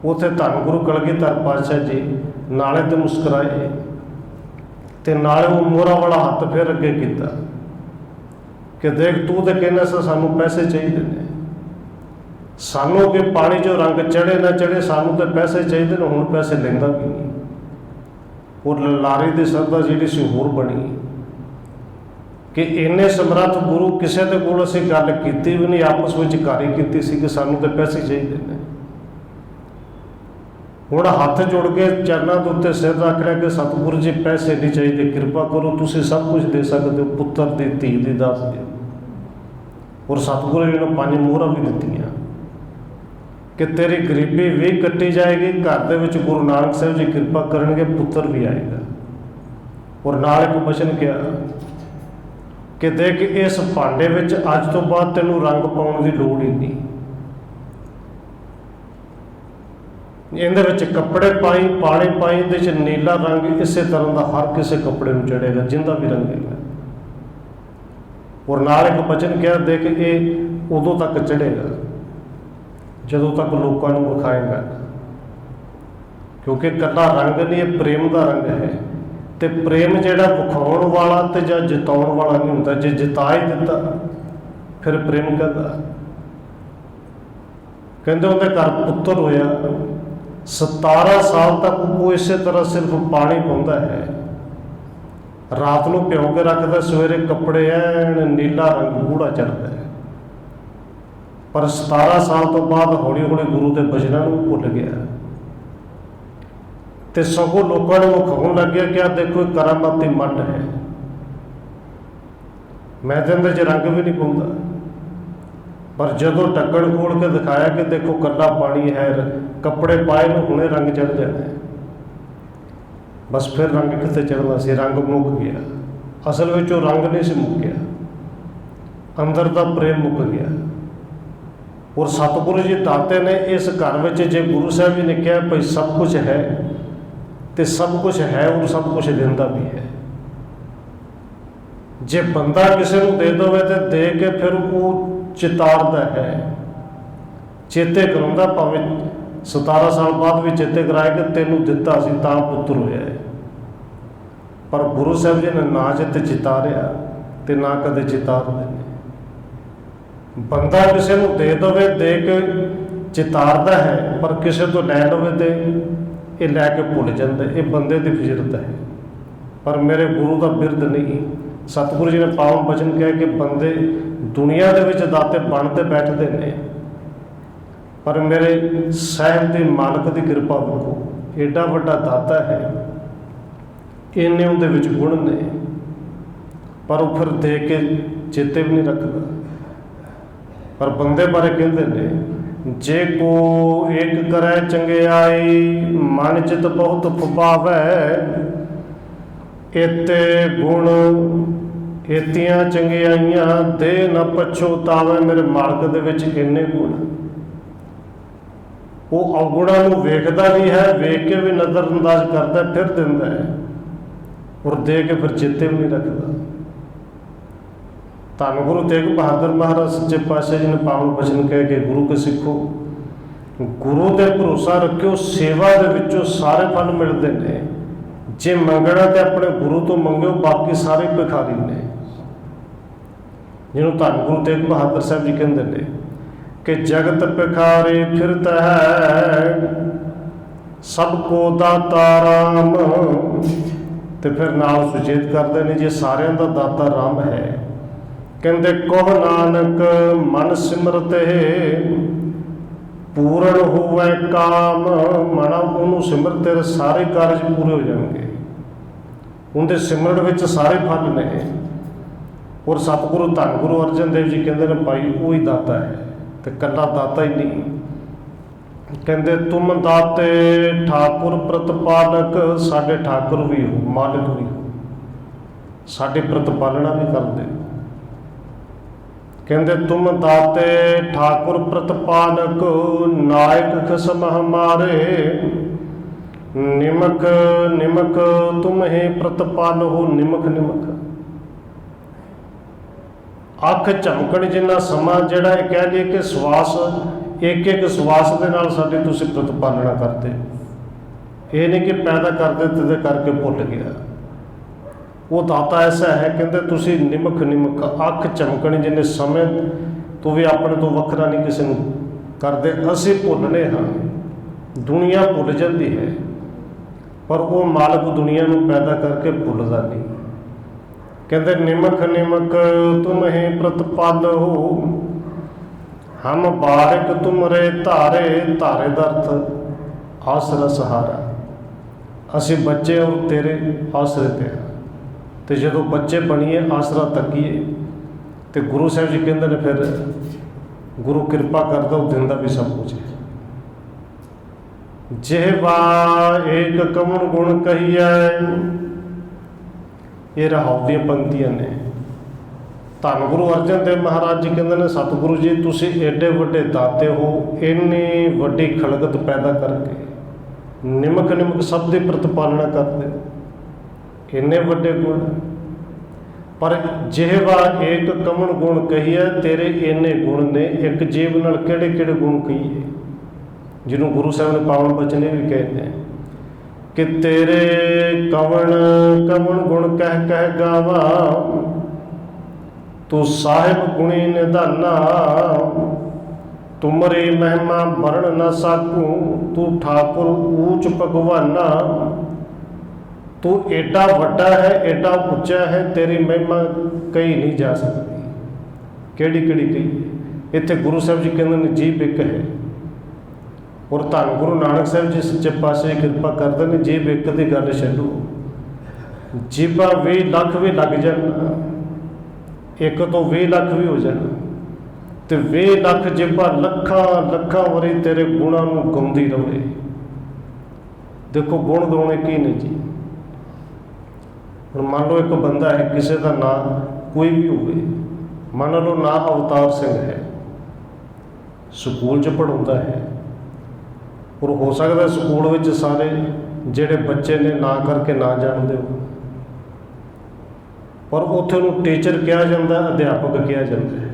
ਉੱਥੇ ਧੰਨ ਗੁਰੂ ਕਲਗੀਧਰ ਪਾਤਸ਼ਾਹ ਜੀ ਨਾਲੇ ਤੇ ਮੁਸਕਰਾਏ ਤੇ ਨਾਲੇ ਉਹ ਮੋਹਰਾਂ ਵਾਲਾ ਹੱਥ ਫਿਰ ਅੱਗੇ ਕੀਤਾ ਕਿ ਦੇਖ ਤੂੰ ਤੇ ਕਹਿੰਦਾ ਸੀ ਸਾਨੂੰ ਪੈਸੇ ਚਾਹੀਦੇ ਨੇ, ਸਾਨੂੰ ਕਿ ਪਾਣੀ 'ਚੋਂ ਰੰਗ ਚੜ੍ਹੇ ਨਾ ਚੜ੍ਹੇ, ਸਾਨੂੰ ਤਾਂ ਪੈਸੇ ਚਾਹੀਦੇ ਨੇ, ਹੁਣ ਪੈਸੇ ਲੈਂਦਾ ਵੀ ਨਹੀਂ। ਉਹ ਲਲਾਰੀ ਦੀ ਸ਼ਰਧਾ ਜਿਹੜੀ ਸੀ ਹੋਰ ਬਣੀ ਕਿ ਇੰਨੇ ਸਮਰੱਥ ਗੁਰੂ ਕਿਸੇ ਦੇ ਕੋਲ ਅਸੀਂ ਗੱਲ ਕੀਤੀ ਵੀ ਨਹੀਂ, ਆਪਸ ਵਿੱਚ ਘਰ ਹੀ ਕੀਤੀ ਸੀ ਕਿ ਸਾਨੂੰ ਤਾਂ ਪੈਸੇ ਚਾਹੀਦੇ ਨੇ। ਹੁਣ ਹੱਥ ਜੋੜ ਕੇ ਚਰਨਾਂ ਦੇ ਉੱਤੇ ਸਿਰ ਰੱਖ ਲਿਆ ਕਿ ਸਤਿਗੁਰੂ ਜੀ ਪੈਸੇ ਨਹੀਂ ਚਾਹੀਦੇ, ਕਿਰਪਾ ਕਰੋ, ਤੁਸੀਂ ਸਭ ਕੁਝ ਦੇ ਸਕਦੇ ਹੋ, ਪੁੱਤਰ ਦੀ ਧੀ ਦੀ ਦਾਸ ਦਿਓ। ਔਰ ਸਤਿਗੁਰੂ ਜੀ ਨੂੰ 5 ਮੋਹਰਾਂ ਵੀ ਦਿੱਤੀਆਂ ਕਿ ਤੇਰੀ ਗਰੀਬੀ ਵੀ ਕੱਟੀ ਜਾਏਗੀ, ਘਰ ਦੇ ਵਿੱਚ ਗੁਰੂ ਨਾਨਕ ਸਾਹਿਬ ਜੀ ਕਿਰਪਾ ਕਰਨਗੇ, ਪੁੱਤਰ ਵੀ ਆਏਗਾ। ਔਰ ਨਾਲ ਇੱਕ ਬਚਨ ਕਿਹਾ ਕਿ ਦੇਖ ਇਸ ਭਾਂਡੇ ਵਿੱਚ ਅੱਜ ਤੋਂ ਬਾਅਦ ਤੈਨੂੰ ਰੰਗ ਪਾਉਣ ਦੀ ਲੋੜ ਹੀ ਨਹੀਂ, ਇਹਦੇ ਵਿੱਚ ਕੱਪੜੇ ਪਾਈ, ਪਾਣੀ ਪਾਈ, ਇਹਦੇ 'ਚ ਨੀਲਾ ਰੰਗ ਇਸੇ ਤਰ੍ਹਾਂ ਦਾ ਹਰ ਕਿਸੇ ਕੱਪੜੇ ਨੂੰ ਚੜ੍ਹੇਗਾ, ਜਿੰਦਾ ਵੀ ਰੰਗੇਗਾ। ਔਰ ਨਾਲ ਇੱਕ ਬਚਨ ਕਿਹਾ ਦੇਖ ਇਹ ਉਦੋਂ ਤੱਕ ਚੜ੍ਹੇਗਾ ਜਦੋਂ ਤੱਕ ਲੋਕਾਂ ਨੂੰ ਵਿਖਾਏਗਾ, ਕਿਉਂਕਿ ਇਕੱਲਾ ਰੰਗ ਨਹੀਂ, ਇਹ ਪ੍ਰੇਮ ਦਾ ਰੰਗ ਹੈ। ਤੇ ਪ੍ਰੇਮ ਜਿਹੜਾ ਵਿਖਾਉਣ ਵਾਲਾ ਤੇ ਜਾਂ ਜਿਤਾਉਣ ਵਾਲਾ ਨਹੀਂ ਹੁੰਦਾ। ਜੇ ਜਿਤਾ ਹੀ ਦਿੱਤਾ ਫਿਰ ਪ੍ਰੇਮ ਕਹਿੰਦਾ। ਕਹਿੰਦੇ ਉਹਦੇ ਘਰ ਪੁੱਤਰ ਹੋਇਆ, 17 ਸਾਲ ਤੱਕ ਉਹ ਇਸੇ ਤਰ੍ਹਾਂ ਸਿਰਫ ਪਾਣੀ ਪਾਉਂਦਾ ਹੈ, ਰਾਤ ਨੂੰ ਭਿਉਂ ਕੇ ਰੱਖਦਾ, ਸਵੇਰੇ ਕੱਪੜੇ ਐਨ ਨੀਲਾ ਰੰਗ ਗੂੜਾ ਚੜ੍ਹਦਾ ਹੈ। ਪਰ 17 ਸਾਲ ਤੋਂ ਬਾਅਦ ਹੌਲੀ ਹੌਲੀ ਗੁਰੂ ਦੇ ਬਚਨਾਂ ਨੂੰ ਭੁੱਲ ਗਿਆ ਤੇ ਸਗੋਂ ਲੋਕਾਂ ਨੂੰ ਵਿਖਾਉਣ ਲੱਗਿਆ ਕਿ ਆਹ ਦੇਖੋ ਇਹ ਕਰਾਮਾਤੀ ਮੱਟ ਹੈ, ਮੈਂ ਤੇ ਇਹਦੇ 'ਚ ਰੰਗ ਵੀ ਨਹੀਂ ਪਾਉਂਦਾ। ਪਰ ਜਦੋਂ ਢੱਕਣ ਖੋਲ ਕੇ ਦਿਖਾਇਆ ਕਿ ਦੇਖੋ ਕੱਲਾ ਪਾਣੀ ਹੈ, ਕੱਪੜੇ ਪਾਏ ਨੂੰ ਹੁਣੇ ਰੰਗ ਚੜ੍ਹ ਜਾਣਾ ਹੈ, ਬਸ ਫਿਰ ਰੰਗ ਕਿੱਥੇ ਚੜ੍ਹਨਾ ਸੀ, ਰੰਗ ਮੁੱਕ ਗਿਆ। ਅਸਲ ਵਿੱਚ ਉਹ ਰੰਗ ਨਹੀਂ ਸੀ ਮੁੱਕਿਆ, ਅੰਦਰ ਦਾ ਪ੍ਰੇਮ ਮੁੱਕ ਗਿਆ। ਔਰ ਸਤਿਗੁਰੂ ਜੀ ਦਾਤੇ ਨੇ ਇਸ ਘਰ ਵਿੱਚ, ਜੇ ਗੁਰੂ ਸਾਹਿਬ ਜੀ ਨੇ ਕਿਹਾ ਭਈ ਸਭ ਕੁਝ ਹੈ ਤੇ ਸਭ ਕੁਝ ਹੈ ਔਰ ਸਭ ਕੁਝ ਦਿੰਦਾ ਵੀ ਹੈ। ਜੇ ਬੰਦਾ ਕਿਸੇ ਨੂੰ ਦੇ ਦੇਵੇ ਤੇ ਦੇ ਕੇ ਫਿਰ ਉਹ ਚਿਤਾਰਦਾ ਹੈ, ਚੇਤੇ ਕਰਾਉਂਦਾ, ਭਾਵੇਂ 17 ਸਾਲ ਬਾਅਦ ਵੀ ਚੇਤੇ ਕਰਾਏ ਕਿ ਤੈਨੂੰ ਦਿੱਤਾ ਸੀ ਤਾਂ ਪੁੱਤਰ ਹੋਇਆ ਹੈ। ਪਰ ਗੁਰੂ ਸਾਹਿਬ ਜੀ ਨੇ ਨਾ ਚਿੱਤ ਚਿਤਾਰਿਆ ਤੇ ਨਾ ਕਦੇ ਚਿਤਾਰਦੇ ਨੇ। ਬੰਦਾ ਕਿਸੇ ਨੂੰ ਦੇ ਦੇਵੇ, ਦੇ ਕੇ ਚਿਤਾਰਦਾ ਹੈ, ਪਰ ਕਿਸੇ ਤੋਂ ਲੈ ਲਵੇ ਤੇ ਇਹ ਲੈ ਕੇ ਭੁੱਲ ਜਾਂਦਾ। ਇਹ ਬੰਦੇ ਦੀ ਫਿਜਰਤ ਹੈ, ਪਰ ਮੇਰੇ ਗੁਰੂ ਦਾ ਬਿਰਦ ਨਹੀਂ। ਸਤਿਗੁਰੂ ਜੀ ਨੇ ਪਾਵਨ ਬਚਨ ਕਿਹਾ ਕਿ ਬੰਦੇ ਦੁਨੀਆ ਦੇ ਵਿੱਚ ਦਾਤੇ ਬਣਦੇ ਬੈਠਦੇ ਨੇ, ਪਰ ਮੇਰੇ ਸਾਹਿਬ ਦੇ ਮਾਲਕ ਦੀ ਕਿਰਪਾ ਵੇਖੋ, ਏਡਾ ਵੱਡਾ ਦਾਤਾ ਹੈ, ਇੰਨੇ ਉਹਦੇ ਵਿੱਚ ਗੁਣ ਨੇ, ਪਰ ਉਹ ਫਿਰ ਦੇ ਕੇ ਚੇਤੇ ਵੀ ਨਹੀਂ ਰੱਖਦਾ। ਪਰ ਬੰਦੇ ਬਾਰੇ ਕਹਿੰਦੇ ਨੇ, ਜੇ ਕੋ ਏਕ ਕਰੈ ਚੰਗਿਆਈ ਮਨ ਚਿਤ ਬਹੁਤ ਫੁਬਾਵੈ, ਇਤੇ ਗੁਣ ਇਤੀਆਂ ਚੰਗਿਆਈਆਂ ਦੇ ਨ ਪਛੋਤਾਵੇ। ਮੇਰੇ ਮਾਲਕ ਦੇ ਵਿੱਚ ਇੰਨੇ ਗੁਣ, ਉਹ ਔਗੁਣਾਂ ਨੂੰ ਵੇਖਦਾ ਵੀ ਹੈ, ਵੇਖ ਕੇ ਵੀ ਨਜ਼ਰ ਅੰਦਾਜ਼ ਕਰਦਾ, ਫਿਰ ਦਿੰਦਾ ਹੈ, ਔਰ ਦੇ ਕੇ ਫਿਰ ਚੇਤੇ ਵੀ ਨਹੀਂ ਰੱਖਦਾ। ਧੰਨ ਗੁਰੂ ਤੇਗ ਬਹਾਦਰ ਮਹਾਰਾਜ ਸੱਚੇ ਪਾਤਸ਼ਾਹ ਜੀ ਨੇ ਪਾਵਨ ਬਚਨ ਕਹਿ ਕੇ ਗੁਰੂ ਕੇ ਸਿੱਖੋ, ਗੁਰੂ ਤੇ ਭਰੋਸਾ ਰੱਖਿਓ, ਸੇਵਾ ਦੇ ਵਿੱਚੋਂ ਸਾਰੇ ਫਲ ਮਿਲਦੇ ਨੇ। ਜੇ ਮੰਗਣਾ ਤੇ ਆਪਣੇ ਗੁਰੂ ਤੋਂ ਮੰਗਿਓ, ਬਾਕੀ ਸਾਰੇ ਭਿਖਾਰੀ ਨੇ। ਜਿਹਨੂੰ ਧੰਨ ਗੁਰੂ ਤੇਗ ਬਹਾਦਰ ਸਾਹਿਬ ਜੀ ਕਹਿੰਦੇ ਨੇ ਕਿ ਜਗਤ ਭਿਖਾਰੀ ਫਿਰਤ ਹੈ, ਸਭ ਕੋ ਦਾਤਾ ਰਾਮ। ਤੇ ਫਿਰ ਨਾਲ ਸੁਚੇਤ ਕਰਦੇ ਨੇ, ਜੇ ਸਾਰਿਆਂ ਦਾ ਦਾਤਾ ਰਾਮ ਹੈ, ਕਹਿੰਦੇ ਕੋਹ ਨਾਨਕ ਮਨ ਸਿਮਰਤੇ ਪੂਰਨ ਹੋਵੇ ਕਾਮ। ਮਨਾ ਉਹਨੂੰ ਸਿਮਰ ਤੇਰੇ ਸਾਰੇ ਕਾਰਜ ਪੂਰੇ ਹੋ ਜਾਣਗੇ। ਉਹਦੇ ਸਿਮਰਨ ਵਿੱਚ ਸਾਰੇ ਫਲ ਨੇ। ਔਰ ਸਤਿਗੁਰੂ ਧੰਨ ਗੁਰੂ ਅਰਜਨ ਦੇਵ ਜੀ ਕਹਿੰਦੇ ਨੇ ਭਾਈ ਉਹ ਹੀ ਦਾਤਾ ਹੈ, ਤੇ ਇਕੱਲਾ ਦਾਤਾ ਹੀ ਨਹੀਂ, ਕਹਿੰਦੇ ਤੁਮ ਦਾਤੇ ਠਾਕੁਰ ਪ੍ਰਤਪਾਲਕ। ਸਾਡੇ ਠਾਕੁਰ ਵੀ ਹੋ, ਮਾਲਕ ਵੀ ਹੋ, ਸਾਡੀ ਪ੍ਰਤਪਾਲਣਾ ਵੀ ਕਰਦੇ। ਕਹਿੰਦੇ ਤੁਮ ਦਾਤੇ ਠਾਕੁਰ ਪ੍ਰਤਪਾਲਕ, ਨਾਇਕ ਖਸਮ ਹਮਾਰੇ। ਨਿਮਕ ਨਿਮਕ ਤੁਮ ਹੀ ਪ੍ਰਤਪਾਲ ਹੋ। ਨਿਮਕ ਨਿਮਕ ਅੱਖ ਝਮਕਣ ਜਿੰਨਾ ਸਮਾਂ, ਜਿਹੜਾ ਇਹ ਕਹਿ ਲਈਏ ਕਿ ਸਵਾਸ, ਇੱਕ ਇੱਕ ਸਵਾਸ ਦੇ ਨਾਲ ਸਾਡੀ ਤੁਸੀਂ ਪ੍ਰਤਪਾਲਣਾ ਕਰਦੇ। ਇਹ ਨਹੀਂ ਕਿ ਪੈਦਾ ਕਰਦੇ ਤੇ ਕਰਕੇ ਭੁੱਲ ਗਿਆ। ਉਹ ਦਾਤਾ ਐਸਾ ਹੈ, ਕਹਿੰਦੇ ਤੁਸੀਂ ਨਿਮਕ ਨਿਮਕ ਅੱਖ ਝਮਕਣ ਜਿੰਨੇ ਸਮੇਂ ਤੋਂ ਵੀ ਆਪਣੇ ਤੋਂ ਵੱਖਰਾ ਨਹੀਂ ਕਿਸੇ ਨੂੰ ਕਰਦੇ। ਅਸੀਂ ਭੁੱਲਨੇ ਹਾਂ, ਦੁਨੀਆ ਭੁੱਲ ਜਾਂਦੀ ਹੈ, ਪਰ ਉਹ ਮਾਲਕ ਦੁਨੀਆ ਨੂੰ ਪੈਦਾ ਕਰਕੇ ਭੁੱਲਦਾ ਨਹੀਂ। ਕਹਿੰਦੇ ਨਿਮਕ ਨਿਮਕ ਤੁਮ ਹੀ ਪ੍ਰਤਪਾਲ ਹੋ, ਹਮ ਬਾਰਿਕ ਤੁਮਰੇ ਧਾਰੇ। ਧਾਰੇ ਦਾ ਅਰਥ ਆਸਰਾ ਸਹਾਰਾ। ਅਸੀਂ ਬੱਚੇ ਔਰ ਤੇਰੇ ਆਸਰੇ ਤੇ ਹਾਂ, ਤੇ ਜਦੋਂ ਬੱਚੇ ਬਣੀਏ ਆਸਰਾ ਤੱਕੀਏ। ਤੇ ਗੁਰੂ ਸਾਹਿਬ ਜੀ ਕਹਿੰਦੇ ਨੇ ਫਿਰ ਗੁਰੂ ਕਿਰਪਾ ਕਰਦਾ, ਉਹ ਦਿੰਦਾ ਵੀ ਸਭ ਕੁਝ ਹੈ। ਜਿਹਵਾ ਏਕ ਕਵਣ ਗੁਣ ਕਹੀਐ। ਇਹ ਰਹਾਉ ਦੀਆਂ ਪੰਕਤੀਆਂ ਨੇ। ਧੰਨ ਗੁਰੂ ਅਰਜਨ ਦੇਵ ਮਹਾਰਾਜ ਜੀ ਕਹਿੰਦੇ ਨੇ, ਸਤਿਗੁਰੂ ਜੀ ਤੁਸੀਂ ਏਡੇ ਵੱਡੇ ਦਾਤੇ ਹੋ, ਇੰਨੀ ਵੱਡੀ ਖਲਕਤ ਪੈਦਾ ਕਰਕੇ ਨਿਮਕ ਨਿਮਕ ਸਭ ਦੀ ਪ੍ਰਤਪਾਲਣਾ ਕਰਦੇ ਹੋ, ਇੰਨੇ ਵੱਡੇ ਗੁਣ। ਪਰ ਜਿਹਵਾ ਏਕ ਕਵਣ ਗੁਣ ਕਹੀਏ, ਤੇਰੇ ਇੰਨੇ ਗੁਣ ਨੇ, ਇੱਕ ਜੀਵ ਨਾਲ ਕਿਹੜੇ ਕਿਹੜੇ ਗੁਣ ਕਹੀਏ। ਜਿਹਨੂੰ ਗੁਰੂ ਸਾਹਿਬ ਨੇ ਪਾਵਨ ਬਚਨ ਇਹ ਵੀ ਕਹਿੰਦੇ ਨੇ ਕਿ ਤੇਰੇ ਕਵਣ ਕਵਣ ਗੁਣ ਕਹਿ ਕਹਿ ਗਾਵਾ, ਤੂੰ ਸਾਹਿਬ ਗੁਣੀ ਨਿਧਾਨਾ। ਤੁਮਰੀ ਮਹਿਮਾ ਵਰਣ ਨਾ ਸਾਕੂ, ਤੂੰ ਠਾਕੁਰ ਊਚ ਭਗਵਾਨਾ। ਤੂੰ ਏਡਾ ਵੱਡਾ ਹੈ, ਏਡਾ ਉੱਚਾ ਹੈ, ਤੇਰੀ ਮਹਿਮਾ ਕਹੀ ਨਹੀਂ ਜਾ ਸਕਦੀ। ਕਿਹੜੀ ਕਿਹੜੀ ਕਹੀ? ਇੱਥੇ ਗੁਰੂ ਸਾਹਿਬ ਜੀ ਕਹਿੰਦੇ ਨੇ ਜੀਭ ਇੱਕ ਹੈ। ਔਰ ਧੰਨ ਗੁਰੂ ਨਾਨਕ ਸਾਹਿਬ ਜੀ ਸੱਚੇ ਪਾਤਸ਼ਾਹ ਕਿਰਪਾ ਕਰਦੇ ਨੇ, ਜੀਭ ਇੱਕ ਦੀ ਗੱਲ ਛੱਡੋ, ਜੀਭਾਂ 20 ਲੱਖ ਵੀ ਲੱਗ ਜਾਣ, ਇੱਕ ਤੋਂ 20 ਲੱਖ ਵੀ ਹੋ ਜਾਣ, ਤੇ 20 ਲੱਖ ਜੀਭਾਂ ਲੱਖਾਂ ਲੱਖਾਂ ਵਾਰੀ ਤੇਰੇ ਗੁਣਾਂ ਨੂੰ ਗਾਉਂਦੀ ਰਹੇ। ਦੇਖੋ ਗੁਣ ਗਾਉਣੇ ਕੀ ਨੇ ਜੀ। ਹੁਣ ਮੰਨ ਲਓ ਇੱਕ ਬੰਦਾ ਹੈ, ਕਿਸੇ ਦਾ ਨਾਂ ਕੋਈ ਵੀ ਹੋਵੇ, ਮੰਨ ਲਓ ਨਾਂ ਅਵਤਾਰ ਸਿੰਘ ਹੈ, ਸਕੂਲ 'ਚ ਪੜ੍ਹਾਉਂਦਾ ਹੈ, ਔਰ ਹੋ ਸਕਦਾ ਸਕੂਲ ਵਿੱਚ ਸਾਰੇ ਜਿਹੜੇ ਬੱਚੇ ਨੇ ਨਾਂ ਕਰਕੇ ਨਾ ਜਾਣਦੇ ਹੋ, ਪਰ ਉੱਥੇ ਉਹਨੂੰ ਟੀਚਰ ਕਿਹਾ ਜਾਂਦਾ, ਅਧਿਆਪਕ ਕਿਹਾ ਜਾਂਦਾ ਹੈ,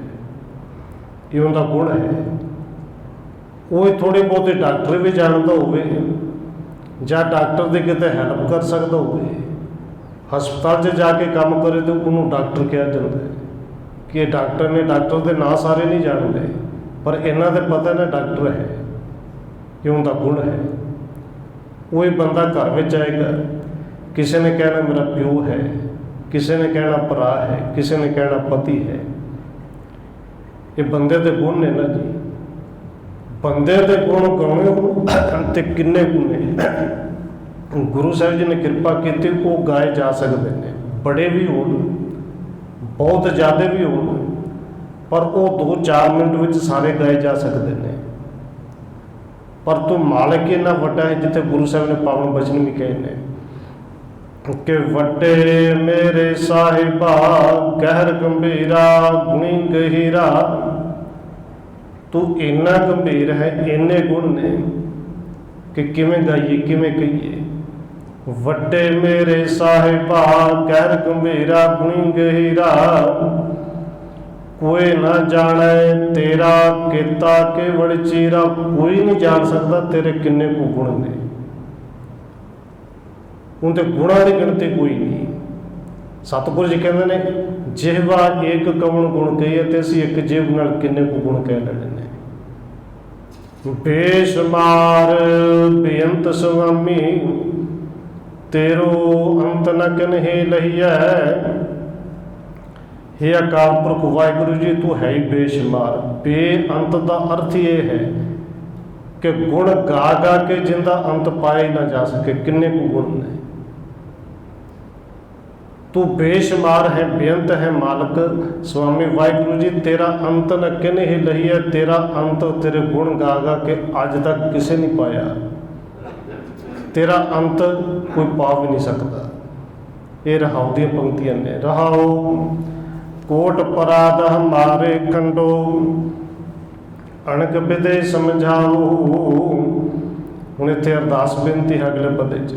ਇਹ ਉਹਦਾ ਗੁਣ ਹੈ। ਉਹ ਥੋੜ੍ਹੇ ਬਹੁਤੇ ਡਾਕਟਰ ਵੀ ਜਾਣਦਾ ਹੋਵੇ, ਜਾਂ ਡਾਕਟਰ ਦੀ ਕਿਤੇ ਹੈਲਪ ਕਰ ਸਕਦਾ ਹੋਵੇ, ਹਸਪਤਾਲ 'ਚ ਜਾ ਕੇ ਕੰਮ ਕਰੇ ਤਾਂ ਉਹਨੂੰ ਡਾਕਟਰ ਕਿਹਾ ਜਾਂਦਾ ਹੈ ਕਿ ਇਹ ਡਾਕਟਰ ਨੇ। ਡਾਕਟਰ ਦੇ ਨਾਂ ਸਾਰੇ ਨਹੀਂ ਜਾਣਦੇ, ਪਰ ਇਹਨਾਂ ਦੇ ਪਤਾ ਨਾ ਡਾਕਟਰ ਹੈ, ਇਹ ਉਹਦਾ ਗੁਣ ਹੈ। ਉਹ ਬੰਦਾ ਘਰ ਵਿੱਚ ਆਏਗਾ, ਕਿਸੇ ਨੇ ਕਹਿਣਾ ਮੇਰਾ ਪਿਓ ਹੈ, ਕਿਸੇ ਨੇ ਕਹਿਣਾ ਭਰਾ ਹੈ, ਕਿਸੇ ਨੇ ਕਹਿਣਾ ਪਤੀ ਹੈ। ਇਹ ਬੰਦੇ ਦੇ ਗੁਣ ਨੇ ਨਾ ਜੀ। ਬੰਦੇ ਦੇ ਗੁਣ ਗਾਉਣੇ ਤੇ ਕਿੰਨੇ ਗੁਣ ਨੇ ਗੁਰੂ ਸਾਹਿਬ ਜੀ ਨੇ ਕਿਰਪਾ ਕੀਤੀ, ਉਹ ਗਾਏ ਜਾ ਸਕਦੇ ਨੇ, ਬੜੇ ਵੀ ਹੋਣ, ਬਹੁਤ ਜ਼ਿਆਦਾ ਵੀ ਹੋਣ, ਪਰ ਉਹ 2-4 ਮਿੰਟ ਵਿੱਚ ਸਾਰੇ ਗਾਏ ਜਾ ਸਕਦੇ ਨੇ। ਪਰ ਤੂੰ ਮਾਲਕ ਇੰਨਾ ਵੱਡਾ ਹੈ, ਜਿੱਥੇ ਗੁਰੂ ਸਾਹਿਬ ਨੇ ਪਾਵਨ ਬਚਨ ਵੀ ਕਹੇ ਨੇ ਕਿ ਵੱਡੇ ਮੇਰੇ ਸਾਹਿਬਾ ਗਹਿਰ ਗੰਭੀਰਾ ਗੁਣੀ ਗਹੀਰਾ। ਤੂੰ ਇੰਨਾ ਗੰਭੀਰ ਹੈ, ਇੰਨੇ ਗੁਣ ਨੇ ਕਿ ਕਿਵੇਂ ਗਾਈਏ, ਕਿਵੇਂ ਕਹੀਏ। ਵੱਡੇ ਮੇਰੇ ਸਾਹਿਬਾ ਗਹਿਰ ਗੰਭੀਰਾ ਗੁਣੀ ਗਹੀਰਾ, ਕੋਈ ਨਾ ਜਾਣੇ ਤੇਰਾ ਕੀਤਾ ਕੇਵਲ ਚੀਰਾ। ਕੋਈ ਨਹੀਂ ਜਾਣ ਸਕਦਾ ਤੇਰੇ ਕਿੰਨੇ ਕੁ ਗੁਣ ਨੇ। ਉਹਦੇ ਗੁਣਾਂ ਦੀ ਗਿਣਤੀ ਕੋਈ ਨਹੀਂ। ਸਤਿਗੁਰੂ ਜੀ ਕਹਿੰਦੇ ਨੇ ਜਿਹਵਾ ਏਕ ਕਵਣ ਗੁਣ ਕਹੀਏ, ਤੇ ਅਸੀਂ ਇੱਕ ਜੀਭ ਨਾਲ ਕਿੰਨੇ ਕੁ ਗੁਣ ਕਹਿ ਲੈਣੇ ਨੇ। ਬੇਸ਼ੁਮਾਰ ਬੇਅੰਤ ਸੁਆਮੀ ਤੇਰੋ ਅੰਤ ਨ ਕਨਹਿ ਲਹੀਐ। हे ਅਕਾਲ ਪੁਰਖ ਵਾਹਿਗੁਰੂ ਜੀ, ਤੂੰ ਹੈ ਹੀ ਬੇਸ਼ੁਮਾਰ। ਬੇਅੰਤ ਦਾ ਅਰਥ ਇਹ ਹੈ ਕਿ ਗੁਣ ਗਾ ਗਾ ਕੇ ਜਿੰਦਾ ਅੰਤ ਪਾਇਆ ਹੀ ਨਾ ਜਾ ਸਕੇ। ਕਿੰਨੇ ਕੁ ਗੁਣ ਨੇ। ਤੂੰ ਬੇਸ਼ੁਮਾਰ ਹੈ, ਬੇਅੰਤ ਹੈ ਮਾਲਕ ਸੁਆਮੀ ਵਾਹਿਗੁਰੂ ਜੀ। ਤੇਰਾ ਅੰਤ ਨ ਕਿਨਹਿ ਲਹੀਐ। ਤੇਰਾ ਅੰਤ ਤੇਰੇ ਗੁਣ ਗਾ ਗਾ ਕੇ ਅੱਜ ਤੱਕ ਕਿਸੇ ਨਹੀਂ ਪਾਇਆ। ਤੇਰਾ ਅੰਤ ਕੋਈ ਪਾ ਵੀ ਨਹੀਂ ਸਕਦਾ। ਇਹ ਰਹਾਉ ਦੀਆਂ ਪੰਕਤੀਆਂ ਨੇ। ਰਹਾਉ ਕੋਟ ਪਰਾਧ ਹਮਾਰੇ ਖੰਡੋ ਅਣਖ ਬਿਦੇ ਸਮਝਾਓ। ਹੁਣ ਇੱਥੇ ਅਰਦਾਸ ਬੇਨਤੀ ਹੈ ਅਗਲੇ ਪਦੇ 'ਚ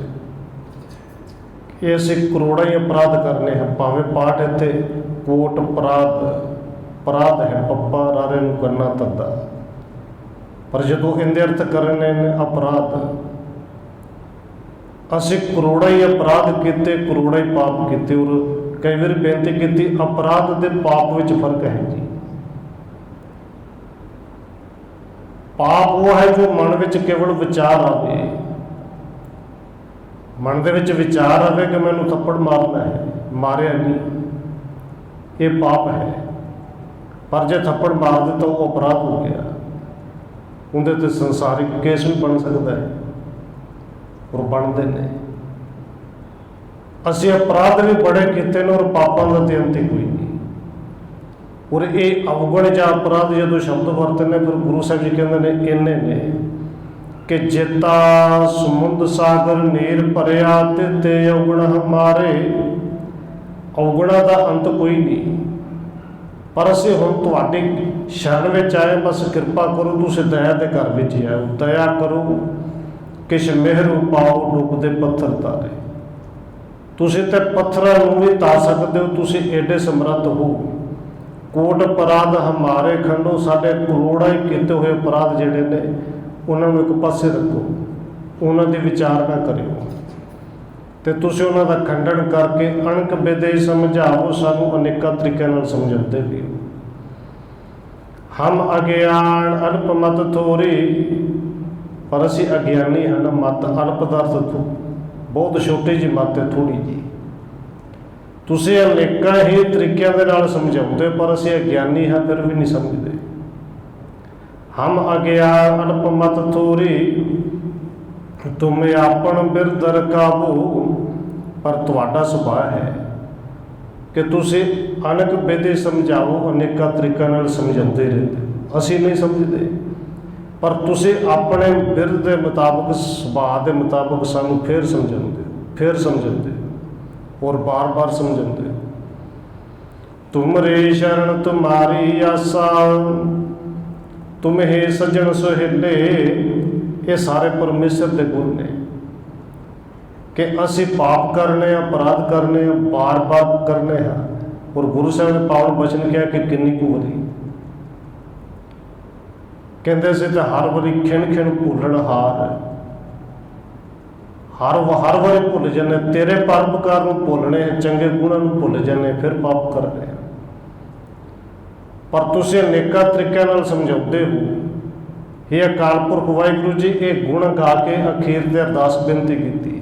ਕਿ ਅਸੀਂ ਕਰੋੜਾਂ ਹੀ ਅਪਰਾਧ ਕਰਨੇ ਹਨ। ਭਾਵੇਂ ਪਾਠ ਇੱਥੇ ਕੋਟ ਪਰਾਧ ਹੈ, ਪੱਪਾ ਰਾਰੇ ਨੂੰ ਕਰਨਾ ਤੱਦਾ, ਪਰ ਜਦੋਂ ਇਹਦੇ ਅਰਥ ਕਰਨੇ ਨੇ ਅਪਰਾਧ, ਅਸੀਂ ਕਰੋੜਾਂ ਹੀ ਅਪਰਾਧ ਕੀਤੇ, ਕਰੋੜਾਂ ਹੀ ਪਾਪ ਕੀਤੇ। ਔਰ ਕਈ ਵਾਰ ਬੇਨਤੀ ਕੀਤੀ, ਅਪਰਾਧ ਦੇ ਪਾਪ ਵਿੱਚ ਫਰਕ ਹੈ ਜੀ। ਪਾਪ ਉਹ ਹੈ ਜੋ ਮਨ ਵਿੱਚ ਕੇਵਲ ਵਿਚਾਰ ਆਵੇ, ਮਨ ਦੇ ਵਿੱਚ ਵਿਚਾਰ ਆਵੇ ਕਿ ਮੈਨੂੰ ਥੱਪੜ ਮਾਰਨਾ ਹੈ, ਮਾਰਿਆ ਨਹੀਂ, ਇਹ ਪਾਪ ਹੈ। ਪਰ ਜੇ ਥੱਪੜ ਮਾਰ ਦਿੱਤਾ ਉਹ ਅਪਰਾਧ ਹੋ ਗਿਆ। ਉਹਦੇ ਤੇ ਸੰਸਾਰਿਕ ਕੇਸ ਵੀ ਬਣ ਸਕਦਾ ਹੈ, ਔਰ ਬਣਦੇ ਨੇ। ਅਸੀਂ ਅਪਰਾਧ ਵੀ ਬੜੇ ਕੀਤੇ ਨੇ, ਔਰ ਪਾਪਾਂ ਦਾ ਤੇ ਅੰਤ ਕੋਈ ਨਹੀਂ। ਔਰ ਇਹ ਅਵਗੁਣ ਜਾਂ ਅਪਰਾਧ ਜਦੋਂ ਸ਼ਬਦ ਵਰਤਨੇ, ਫਿਰ ਗੁਰੂ ਸਾਹਿਬ ਜੀ ਕਹਿੰਦੇ ਨੇ ਇੰਨੇ ਨੇ ਕਿ ਜੇਤਾ ਸਮੁੰਦ ਸਾਗਰ ਨੀਰ ਭਰਿਆ ਤੇ ਅਵਗੁਣ ਹਮਾਰੇ। ਅਵਗੁਣਾਂ ਦਾ ਅੰਤ ਕੋਈ ਨਹੀਂ। ਪਰ ਅਸੀਂ ਹੁਣ ਤੁਹਾਡੀ ਸ਼ਰਨ ਵਿੱਚ ਆਏ, ਬਸ ਕਿਰਪਾ ਕਰੋ, ਤੁਸੀਂ ਦਇਆ ਦੇ ਘਰ ਵਿੱਚ ਆਓ। ਦਇਆ ਕਰੋ, ਕਿਛ ਮਿਹਰ ਪਾਓ, ਡੁੱਬਦੇ ਪੱਥਰ ਤਾਰੇ। ਤੁਸੀਂ ਤੇ ਪੱਥਰਾਂ ਨੂੰ ਵੀ ਤਾ ਸਕਦੇ ਹੋ, ਤੁਸੀਂ ਏਡੇ ਸਮਰੱਥ ਹੋ। ਕੋਟ ਅਪਰਾਧ ਹਮਾਰੇ ਖੰਡੋ। ਸਾਡੇ ਕਰੋੜਾਂ ਹੀ ਕੀਤੇ ਹੋਏ ਅਪਰਾਧ ਜਿਹੜੇ ਨੇ, ਉਹਨਾਂ ਨੂੰ ਇੱਕ ਪਾਸੇ ਰੱਖੋ, ਉਹਨਾਂ ਦੀ ਵਿਚਾਰ ਨਾ ਕਰਿਓ, ਤੇ ਤੁਸੀਂ ਉਹਨਾਂ ਦਾ ਖੰਡਨ ਕਰਕੇ ਅਣਖ ਬਿਦੇ ਸਮਝਾਓ। ਸਾਨੂੰ ਅਨੇਕਾਂ ਤਰੀਕਿਆਂ ਨਾਲ ਸਮਝਾਉਂਦੇ ਵੀ ਹੋ। ਹਮ ਅਗਿਆਨ ਅਲਪ ਮਤ ਥੋਰੀ। ਪਰ ਅਸੀਂ ਅਗਿਆਨੀ ਹਨ। ਮਤ ਅਲਪ ਦਾ ਅਰਥ ਬਹੁਤ ਛੋਟੀ ਜਿਹੀ ਮਤ ਹੈ, ਥੋੜ੍ਹੀ ਜਿਹੀ। ਤੁਸੀਂ ਅਨੇਕਾਂ ਹੀ ਤਰੀਕਿਆਂ ਦੇ ਨਾਲ ਸਮਝਾਉਂਦੇ, ਪਰ ਅਸੀਂ ਅਗਿਆਨੀ ਹਾਂ, ਫਿਰ ਵੀ ਨਹੀਂ ਸਮਝਦੇ। हम अज्ञान अल्प मत थोरी, तुम आपन बिरदर काबू। पर तुहाडा सुभाਅ है कि तुसी अनेक विधि समझाओ, अनेका तरीक़ा नाल समझाते रहते, असी नहीं समझते, पर तुसी अपने बिरद के मुताबिक, सुभाਅ के मुताबिक सानू फिर समझाते और बार बार समझाते। तुमरे शरण तुम्हारी आसा, तुम्हें सज्जन सुहेले। ये सारे परमेश्वर के गुण ने कि असी पाप करने, अपराध करने, बार बार करने हैं। और गुरु साहब ने पावन बचन किया कि किन्नी कु वारी कहते से तो हर वारी खिण खिण भूलन हार, हर वारी भुल जाने, तेरे परोपकार को भुलने, चंगे गुणों को भुल जाने, फिर पाप करने। पर तुसीं अनेका तरीक़े नाल समझाते हो। ये अकाल पुरख वाहिगुरू जी ये गुण गा के अखीर ते अरदास बेनती की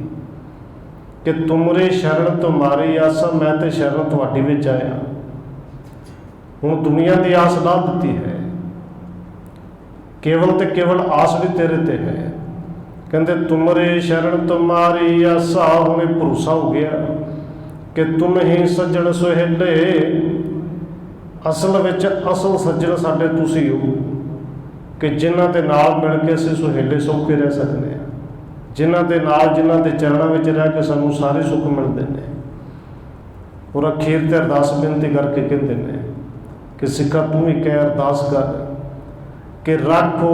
कि तुमरे शरण तुम्हारी आसा, मैं तो शरण तुहाडी विच आया। हुण दुनिया की आस ला दी है, केवल तो केवल आस भी तेरे ते है। कहते तुमरे शरण तुम्हारी आसा, हुणे भरोसा हो गया कि तुम ही सज्जन सुहेले। असल विच असल सज्जन साडे तुसी हो कि जिन्हां दे नाल मिल के असीं सुहेले सौखे रह सकते हैं, जिन्हां दे नाल, जिन्हां दे चरणों में रह के सानू सारे सुख मिलते हैं। और अखीर ते अरदास बेनती करके कहते हैं कि सिखा तू ही कह अरदास कर कि राखो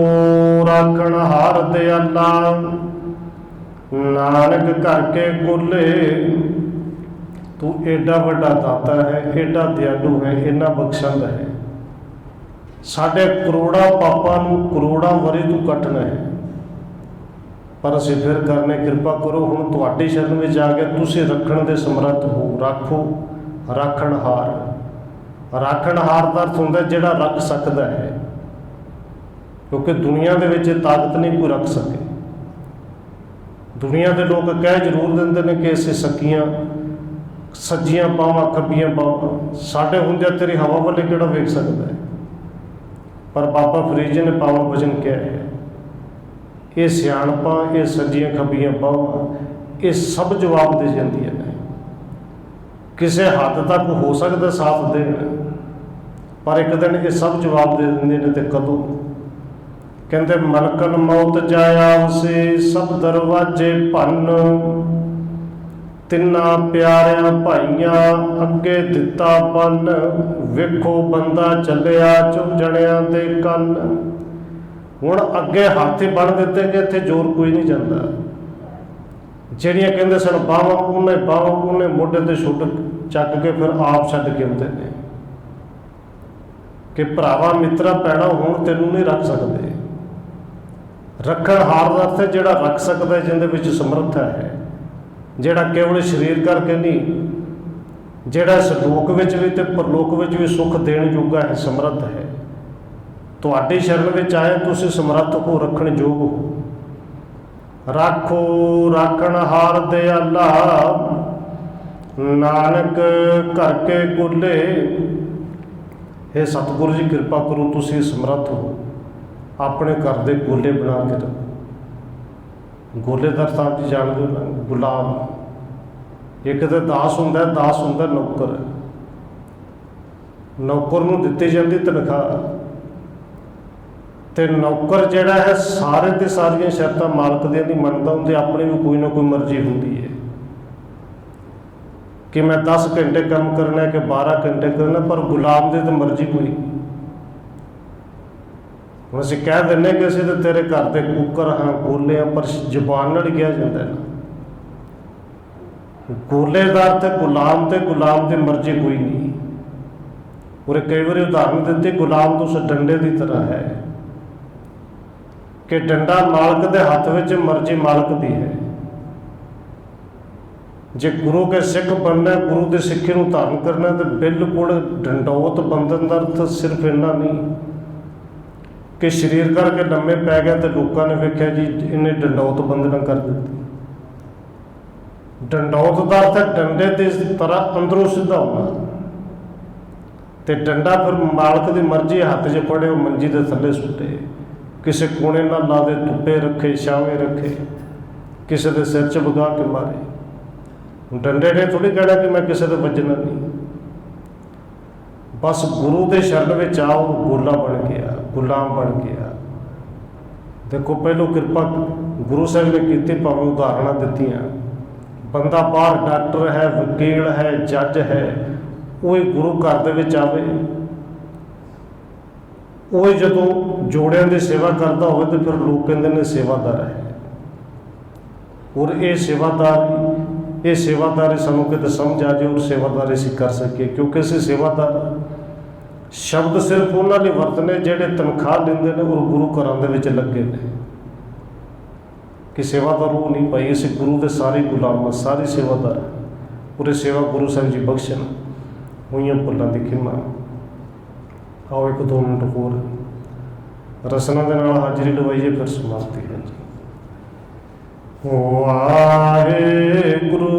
राखण हार दयाला, नानक घर के गोले। तू एडा वड्डा दाता है, एडा दयालु है, इन्ना बख्शंद है। साढ़े करोड़ों पापां नूं करोड़ों वरी तू कटना है, पर असीं फिर करने कृपा करो। हुण तुहाडी शरण में आ गए, तुसीं रखण दे समर्थ हो। राखो राखण हार, राखण हार दा अर्थ हुंदा जिहड़ा रख सकदा है, क्योंकि दुनिया दे विच ताकत नहीं कोई रख सके। दुनिया के लोग कह जरूर दिंदे ने कि असीं सकियां सज्जियां पावां खब्बियां पावां, साडे हुंदिआं तेरी हवा वाले किहड़ा वेख सकदा है। पर बाबा फरीद जी ने पावन वचन किया है, ये सियाणपां, ये सज्जियां खब्बियां पावां, ये सब जवाब दे जांदियां ने। किसी हद तक हो सकदा साथ देण, पर एक दिन ये सब जवाब दे दिंदे ने। ते कदों कहते मलकन मौत जाया उसे, सब दरवाजे भन। तिन्ना प्यारियां भाइयां अगे दिता बन, वेखो बंदा चलिया झुंझणियां दे कन। हुण अगे हाथ बन दिते कि इत्थे जोर कोई नहीं जाता। ਜਿਹੜੀਆਂ ਕਹਿੰਦੇ ਸਨ ਬਾਹਾਂ, ਉਹਨੇ ਮੋਢੇ ਤੇ ਛੁੱਟ ਚੱਕ ਕੇ ਫਿਰ ਆਪ ਛੱਡ ਕੇ ਆਉਂਦੇ ਨੇ ਕਿ ਭਰਾਵਾ ਮਿੱਤਰਾ ਪੈਣਾ ਹੁਣ ਤੈਨੂੰ ਨਹੀਂ ਰੱਖ ਸਕਦੇ। ਰੱਖਣ ਹਾਰ ਦਾ ਅਰਥ ਜਿਹੜਾ ਰੱਖ ਸਕਦਾ, ਜਿਹਦੇ ਵਿੱਚ ਸਮਰੱਥਾ ਹੈ, ਜਿਹੜਾ ਕੇਵਲ ਸਰੀਰ ਕਰਕੇ ਨਹੀਂ, ਜਿਹੜਾ ਇਸ ਲੋਕ ਵਿੱਚ ਵੀ ਤੇ ਪਰਲੋਕ ਵਿੱਚ ਵੀ ਸੁੱਖ ਦੇਣ ਜੋਗਾ ਹੈ, ਸਮਰੱਥ ਹੈ। ਤੁਹਾਡੀ ਸ਼ਰਨ ਵਿੱਚ ਆਏ, ਤੁਸੀਂ ਸਮਰੱਥ ਹੋ, ਰੱਖਣ ਯੋਗ ਹੋ। राखो राखण हार दयाला, नानक घर के गोले। हे सतगुरु जी कृपा करो, तुसी समर्थ हो, अपने घर के गोले बना के रखो। गोले का अर्थ आप जी जानते हो ना, गुलाम। एक तो दास हुंदा, दास हुंदा नौकर। नौकर नूं दित्ती जाती तनख्वाह, तो नौकर जिहड़ा है सारे ते सारियां शर्तां मालक दियां नहीं मनदा, उनकी अपनी भी कोई ना कोई मर्जी होंदी है कि मैं 10 घंटे काम करना है कि 12 घंटे करना, पर गुलाम की तो मर्जी कोई। हुण असीं कह दिंदे कि असीं तो तेरे घर के कुकर हाँ, गोले हाँ, पर जबान नाल किहा जांदा है ना। गोले का अर्थ गुलाम, ते गुलाम की मर्जी कोई नहीं। और कई बार उदाहरण दित्ती, गुलाम तो उस डंडे की तरह है कि डंडा मालक के हाथ में, मर्जी मालक की है। जे गुरु के सिख बनना, गुरु की सिक्खी को धारण करना, तो बिल्कुल डंडौत बंधन का अर्थ सिर्फ इन्ना नहीं कि शरीर करके लम्मे पै गया तो लोगों ने वेख्या जी इन्हें डंडौत बंधना कर दी। डंडौत का अर्थ है डंडे की तरह अंदरों सीधा होना। तो डंडा फिर मालक की मर्जी हाथ च फड़े, मंजी के थले सुटे, ਕਿਸੇ ਕੋਣੇ ਨਾਲ ਲਾ ਦੇ, ਧੁੱਪੇ ਰੱਖੇ, ਛਾਵੇਂ ਰੱਖੇ, ਕਿਸੇ ਦੇ ਸਿਰ 'ਚ ਵਗਾ ਕੇ ਮਾਰੇ। ਹੁਣ ਡੰਡੇ ਨੇ ਥੋੜ੍ਹੀ ਕਹਿਣਾ ਕਿ ਮੈਂ ਕਿਸੇ ਦੇ ਵੱਜਣਾ ਨਹੀਂ। ਬਸ ਗੁਰੂ ਦੇ ਸ਼ਰਨ ਵਿੱਚ ਆਓ, ਗੋਲਾ ਬਣ ਗਿਆ, ਗੁਲਾਮ ਬਣ ਗਿਆ। ਦੇਖੋ ਪਹਿਲੋਂ ਕਿਰਪਾ ਗੁਰੂ ਸਾਹਿਬ ਨੇ ਕੀਤੀ, ਭਾਵੇਂ ਉਦਾਹਰਣਾਂ ਦਿੱਤੀਆਂ। ਬੰਦਾ ਬਾਹਰ ਡਾਕਟਰ ਹੈ, ਵਕੀਲ ਹੈ, ਜੱਜ ਹੈ, ਉਹ ਹੀ ਗੁਰੂ ਘਰ ਦੇ ਵਿੱਚ ਆਵੇ, ਉਹ ਹੀ ਜਦੋਂ ਜੋੜਿਆਂ ਦੀ ਸੇਵਾ ਕਰਦਾ ਹੋਵੇ ਤਾਂ ਫਿਰ ਲੋਕ ਕਹਿੰਦੇ ਨੇ ਸੇਵਾਦਾਰ ਹੈ। ਔਰ ਇਹ ਸੇਵਾਦਾਰੀ ਸਾਨੂੰ ਕਿਤੇ ਸਮਝ ਆ ਜਾਏ ਔਰ ਸੇਵਾਦਾਰੀ ਅਸੀਂ ਕਰ ਸਕੀਏ, ਕਿਉਂਕਿ ਅਸੀਂ ਸੇਵਾਦਾਰ ਸ਼ਬਦ ਸਿਰਫ ਉਹਨਾਂ ਲਈ ਵਰਤਨੇ ਜਿਹੜੇ ਤਨਖਾਹ ਲੈਂਦੇ ਨੇ ਔਰ ਗੁਰੂ ਘਰਾਂ ਦੇ ਵਿੱਚ ਲੱਗੇ ਨੇ। ਕਿ ਸੇਵਾਦਾਰ ਉਹ ਨਹੀਂ ਭਾਈ, ਅਸੀਂ ਗੁਰੂ ਦੇ ਸਾਰੇ ਗੁਲਾਮ ਹਾਂ, ਸਾਰੇ ਸੇਵਾਦਾਰ। ਪੂਰੇ ਸੇਵਾ ਗੁਰੂ ਸਾਹਿਬ ਜੀ ਬਖਸ਼ਣ, ਹੋਈਆਂ ਭੁੱਲਾਂ ਦੀ ਖਿਮਾ। ਆਓ 1-2 ਮਿੰਟ ਹੋਰ ਰਸਨਾ ਦੇ ਨਾਲ ਹਾਜ਼ਰੀ ਲਵਾਈਏ, ਫਿਰ ਸਮਾਪਤੀ ਹੈ ਜੀ। ਵਾਹਿਗੁਰੂ